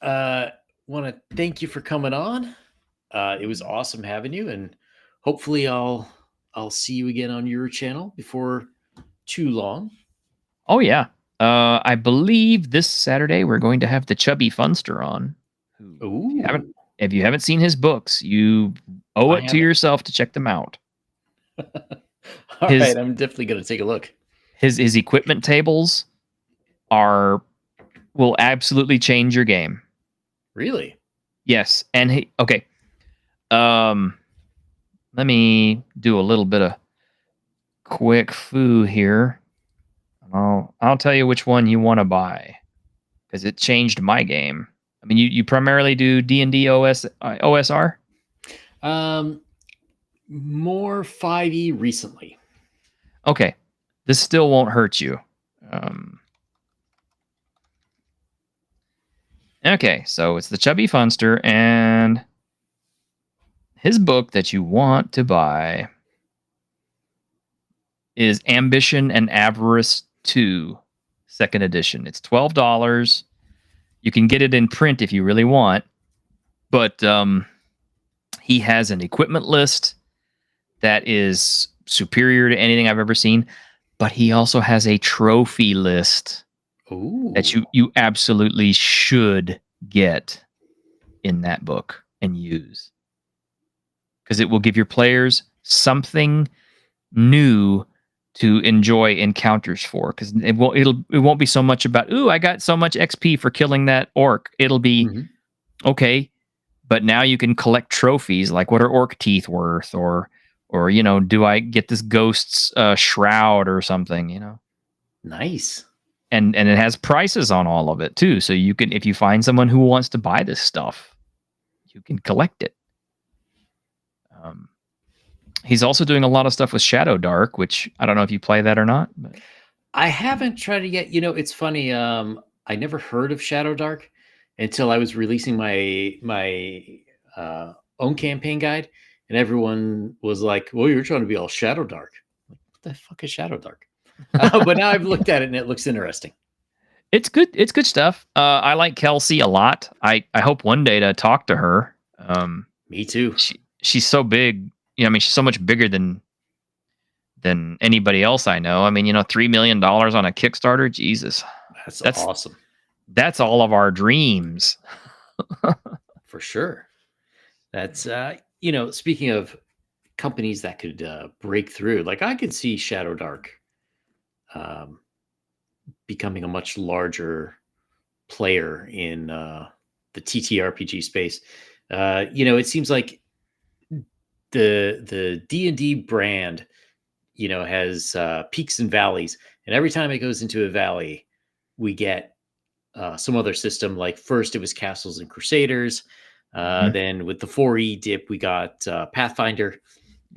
want to thank you for coming on. It was awesome having you, and hopefully I'll see you again on your channel before too long. Oh yeah. I believe this Saturday we're going to have the Chubby Funster on. Ooh. If you haven't seen his books, you owe it to yourself to check them out. All right, I'm definitely going to take a look. His equipment tables will absolutely change your game. Really? Yes, and okay. Let me do a little bit of quick foo here. I'll tell you which one you want to buy because it changed my game. I mean, you primarily do D&D OSR? More 5e recently. Okay. This still won't hurt you. Okay, so it's the Chubby Funster, and his book that you want to buy is Ambition and Avarice 2, 2nd edition. It's $12. You can get it in print if you really want, but he has an equipment list that is superior to anything I've ever seen, but he also has a trophy list that you absolutely should get in that book and use, because it will give your players something new to enjoy encounters for, because it won't be so much about, ooh, I got so much XP for killing that orc. It'll be okay, but now you can collect trophies like, what are orc teeth worth, or do I get this ghost's shroud or something, Nice. And it has prices on all of it too, so you can, if you find someone who wants to buy this stuff, you can collect it. He's also doing a lot of stuff with Shadow Dark, which I don't know if you play that or not. But I haven't tried it yet. It's funny. I never heard of Shadow Dark until I was releasing my own campaign guide, and everyone was like, "Well, you're trying to be all Shadow Dark." What the fuck is Shadow Dark? But now I've looked at it and it looks interesting. It's good. It's good stuff. I like Kelsey a lot. I hope one day to talk to her. Me too. She's so big. She's so much bigger than anybody else I know. $3 million on a Kickstarter. Jesus, that's awesome. That's all of our dreams. For sure. That's speaking of companies that could break through, like I could see Shadow Dark becoming a much larger player in the TTRPG space. It seems like the D&D brand, has peaks and valleys, and every time it goes into a valley, we get some other system. Like first, it was Castles and Crusaders. Mhm. Then with the 4E dip, we got Pathfinder,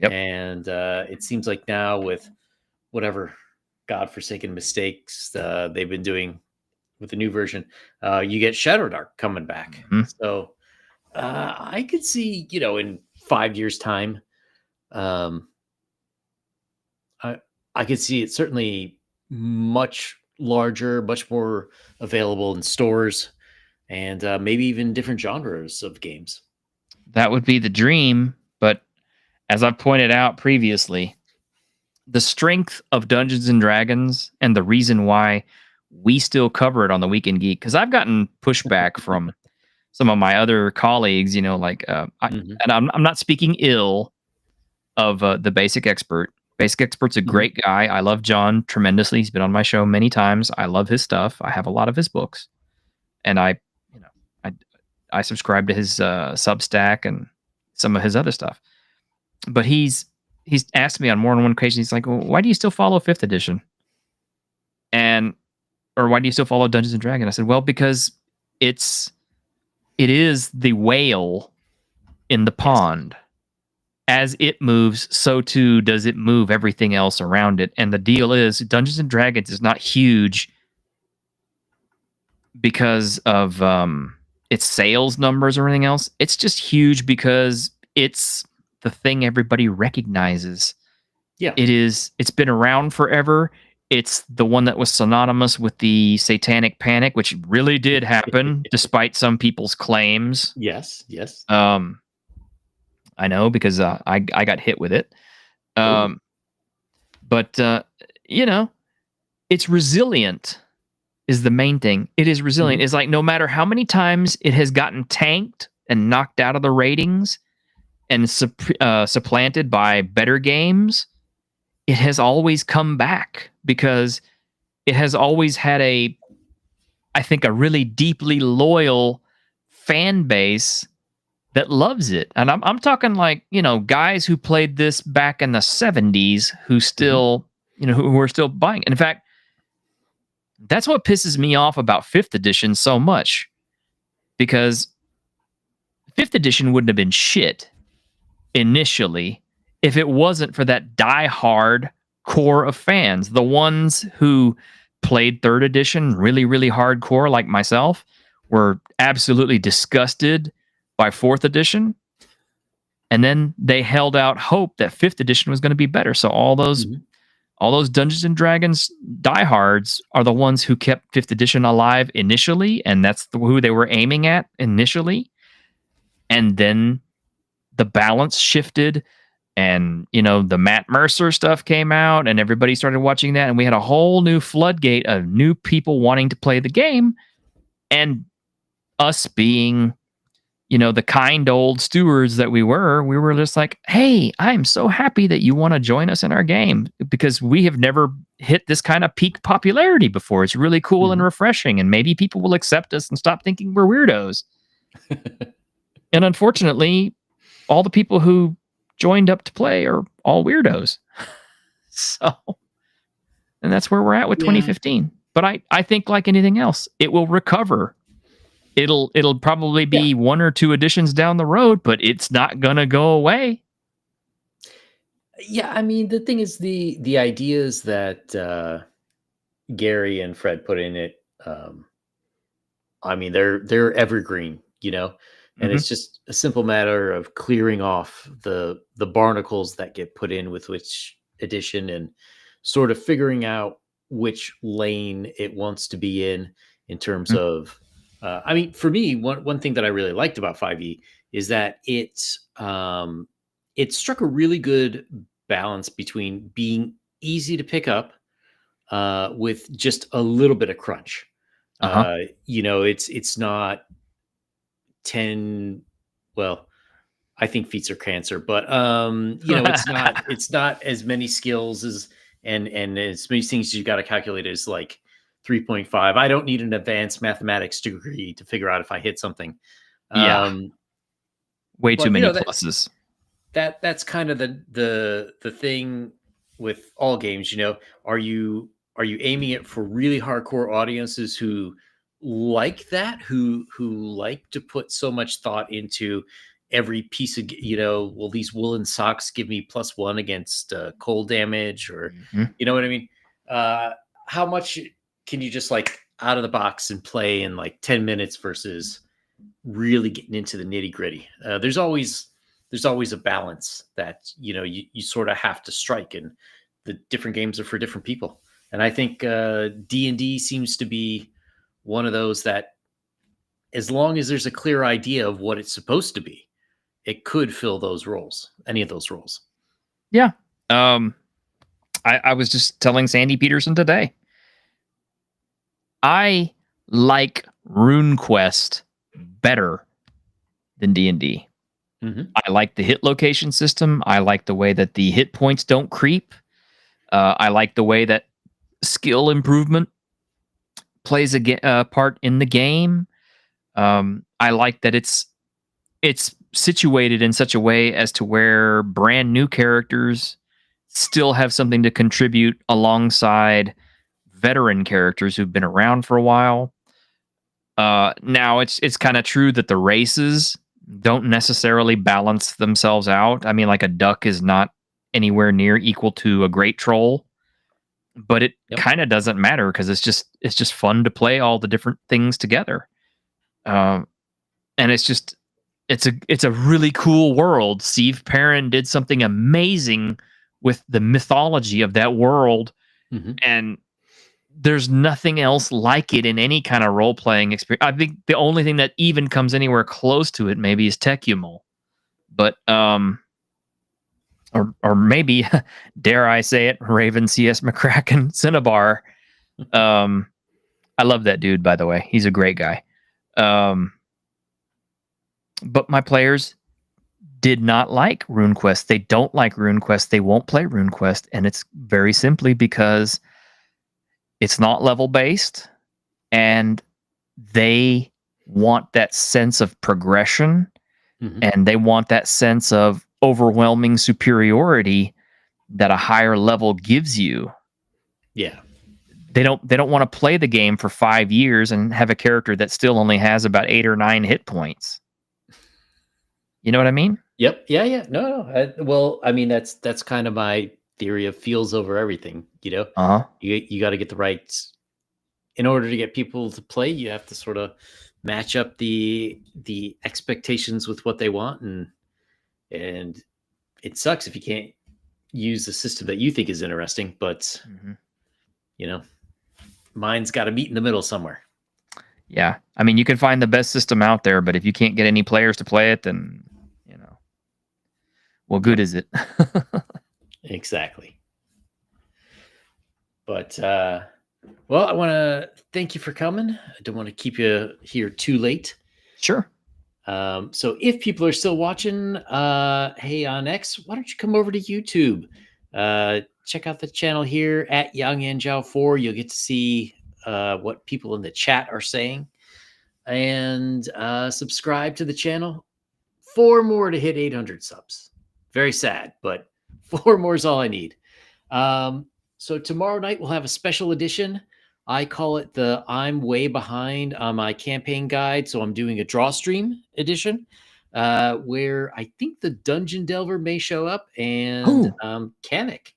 Yep. and it seems like now with whatever godforsaken mistakes they've been doing with the new version, you get Shadowdark coming back. Mhm. So I could see, in 5 years' time, um, I I could see it certainly much larger, much more available in stores, and maybe even different genres of games. That would be the dream, but as I've pointed out previously, the strength of Dungeons and Dragons and the reason why we still cover it on the Weekend Geek, because I've gotten pushback from some of my other colleagues, Hmm. and I'm not speaking ill of the Basic Expert. Basic Expert's a Hmm. great guy. I love John tremendously. He's been on my show many times. I love his stuff. I have a lot of his books, and you know, I, I subscribe to his Substack and some of his other stuff. But he's asked me on more than one occasion. He's like, well, "Why do you still follow Fifth Edition?" And or why do you still follow Dungeons and Dragons? I said, "Well, because it's it is the whale in the Yes. pond. As it moves, so too does it move everything else around it. And the deal is, Dungeons and Dragons is not huge because of its sales numbers or anything else. It's just huge because it's the thing everybody recognizes. Yeah. It's been around forever. It's the one that was synonymous with the Satanic Panic, which really did happen, despite some people's claims. Yes. Yes. Um, I know because I got hit with it. Oh. Um, but you know, it's resilient is the main thing. It is resilient. Hmm. It's like no matter how many times it has gotten tanked and knocked out of the ratings and supplanted by better games, it has always come back because it has always had I think, a really deeply loyal fan base that loves it. And I'm talking like, guys who played this back in the 70s who Hmm. still, who are still buying it. In fact, that's what pisses me off about 5th edition so much because 5th edition wouldn't have been shit initially if it wasn't for that die-hard core of fans, the ones who played 3rd edition really, really hardcore, like myself, were absolutely disgusted by 4th edition. And then they held out hope that 5th edition was going to be better. So Hmm. all those Dungeons and Dragons diehards are the ones who kept 5th edition alive initially, and that's who they were aiming at initially. And then the balance shifted, and the Matt Mercer stuff came out, and everybody started watching that, and we had a whole new floodgate of new people wanting to play the game, and us being the kind old stewards that we were just like, hey, I'm so happy that you want to join us in our game because we have never hit this kind of peak popularity before. It's really cool and Hmm. refreshing, and maybe people will accept us and stop thinking we're weirdos. And unfortunately, all the people who joined up to play are all weirdos. So, and that's where we're at with Yeah. 2015. But I think like anything else, it will recover. It'll probably Yeah. be 1 or 2 editions down the road, but it's not gonna go away. Yeah. I mean, the thing is, the ideas that Gary and Fred put in it. I mean, they're evergreen, and Hmm. it's just a simple matter of clearing off the barnacles that get put in with which edition, and sort of figuring out which lane it wants to be in terms of. I mean, for me, one thing that I really liked about 5e is that it struck a really good balance between being easy to pick up with just a little bit of crunch. Uh huh. It's not 10. Well, I think feats are cancer, but it's not as many skills as and as many things you got to calculate as like 3.5. I don't need an advanced mathematics degree to figure out if I hit something. Yeah, Um, way too but many that pluses. that's kind of the thing with all games. Are you aiming it for really hardcore audiences who like that, who like to put so much thought into every piece of, well, these woolen socks give me +1 against cold damage, or Mhm. you know what I mean? uh how much can you just like out of the box and play in like 10 minutes versus really getting into the nitty gritty? There's always a balance that you sort of have to strike, and the different games are for different people. And I think D&D seems to be one of those that, as long as there's a clear idea of what it's supposed to be, it could fill those roles, any of those roles. Yeah. I was just telling Sandy Peterson today. I like RuneQuest better than D&D. Mm-hmm. I like the hit location system. I like the way that the hit points don't creep. I like the way that skill improvement plays a part in the game. I like that it's situated in such a way as to where brand new characters still have something to contribute alongside veteran characters who've been around for a while. Now it's kind of true that the races don't necessarily balance themselves out. I mean, like a duck is not anywhere near equal to a great troll, but it Yep. kind of doesn't matter because it's just fun to play all the different things together. Um, and it's a really cool world. Steve Perrin did something amazing with the mythology of that world, Mm-hmm. and there's nothing else like it in any kind of role playing experience. I think the only thing that even comes anywhere close to it maybe is Techumul, but or maybe dare I say it, Raven CS McCracken Cinnabar. I love that dude, by the way. He's a great guy. But my players did not like RuneQuest. They don't like RuneQuest. They won't play RuneQuest, and it's very simply because it's not level based, and they want that sense of progression, Mm-hmm. and they want that sense of overwhelming superiority that a higher level gives you. Yeah. They don't want to play the game for 5 years and have a character that still only has about 8 or 9 hit points. You know what I mean? Yep. Yeah. Yeah. No. Well, I mean, that's kind of my theory of feels over everything. Uh-huh. You got to get the right. In order to get people to play, you have to sort of match up the expectations with what they want, and it sucks if you can't use the system that you think is interesting. But Mm-hmm. mine's got to meet in the middle somewhere. Yeah. I mean, you can find the best system out there, but if you can't get any players to play it, then, what good is it? Exactly. But well, I want to thank you for coming. I don't want to keep you here too late. Sure. So if people are still watching, hey, on X, why don't you come over to YouTube? Check out the channel here at Yang and Jiao 4. You'll get to see what people in the chat are saying. And subscribe to the channel. 4 more to hit 800 subs. Very sad, but 4 more is all I need. So tomorrow night we'll have a special edition. I call it the I'm way behind on my campaign guide. So I'm doing a draw stream edition where I think the Dungeon Delver may show up, and Kanik.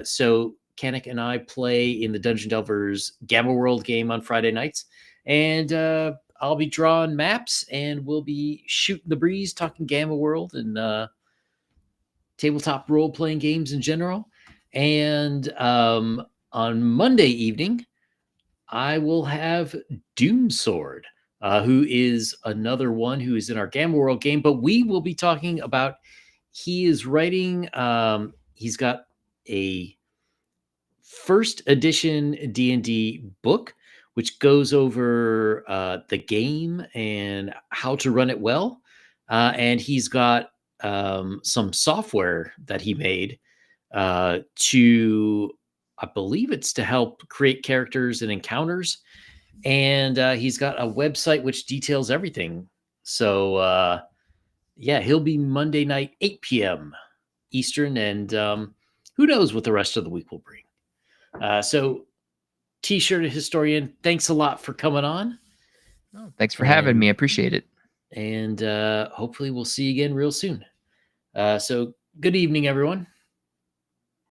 So Kanik and I play in the Dungeon Delver's Gamma World game on Friday nights. And I'll be drawing maps, and we'll be shooting the breeze, talking Gamma World and tabletop role-playing games in general. And on Monday evening, I will have Doomsword, who is another one who is in our Gamma World game. But we will be talking about, he is writing, he's got a first edition D&D book, which goes over the game and how to run it well. And he's got some software that he made to, I believe it's to help create characters and encounters. And he's got a website which details everything. So Yeah, he'll be Monday night, 8 p.m. Eastern, and who knows what the rest of the week will bring. So, T-shirt historian, thanks a lot for coming on. Oh, thanks for having me. I appreciate it. And hopefully we'll see you again real soon. So good evening, everyone.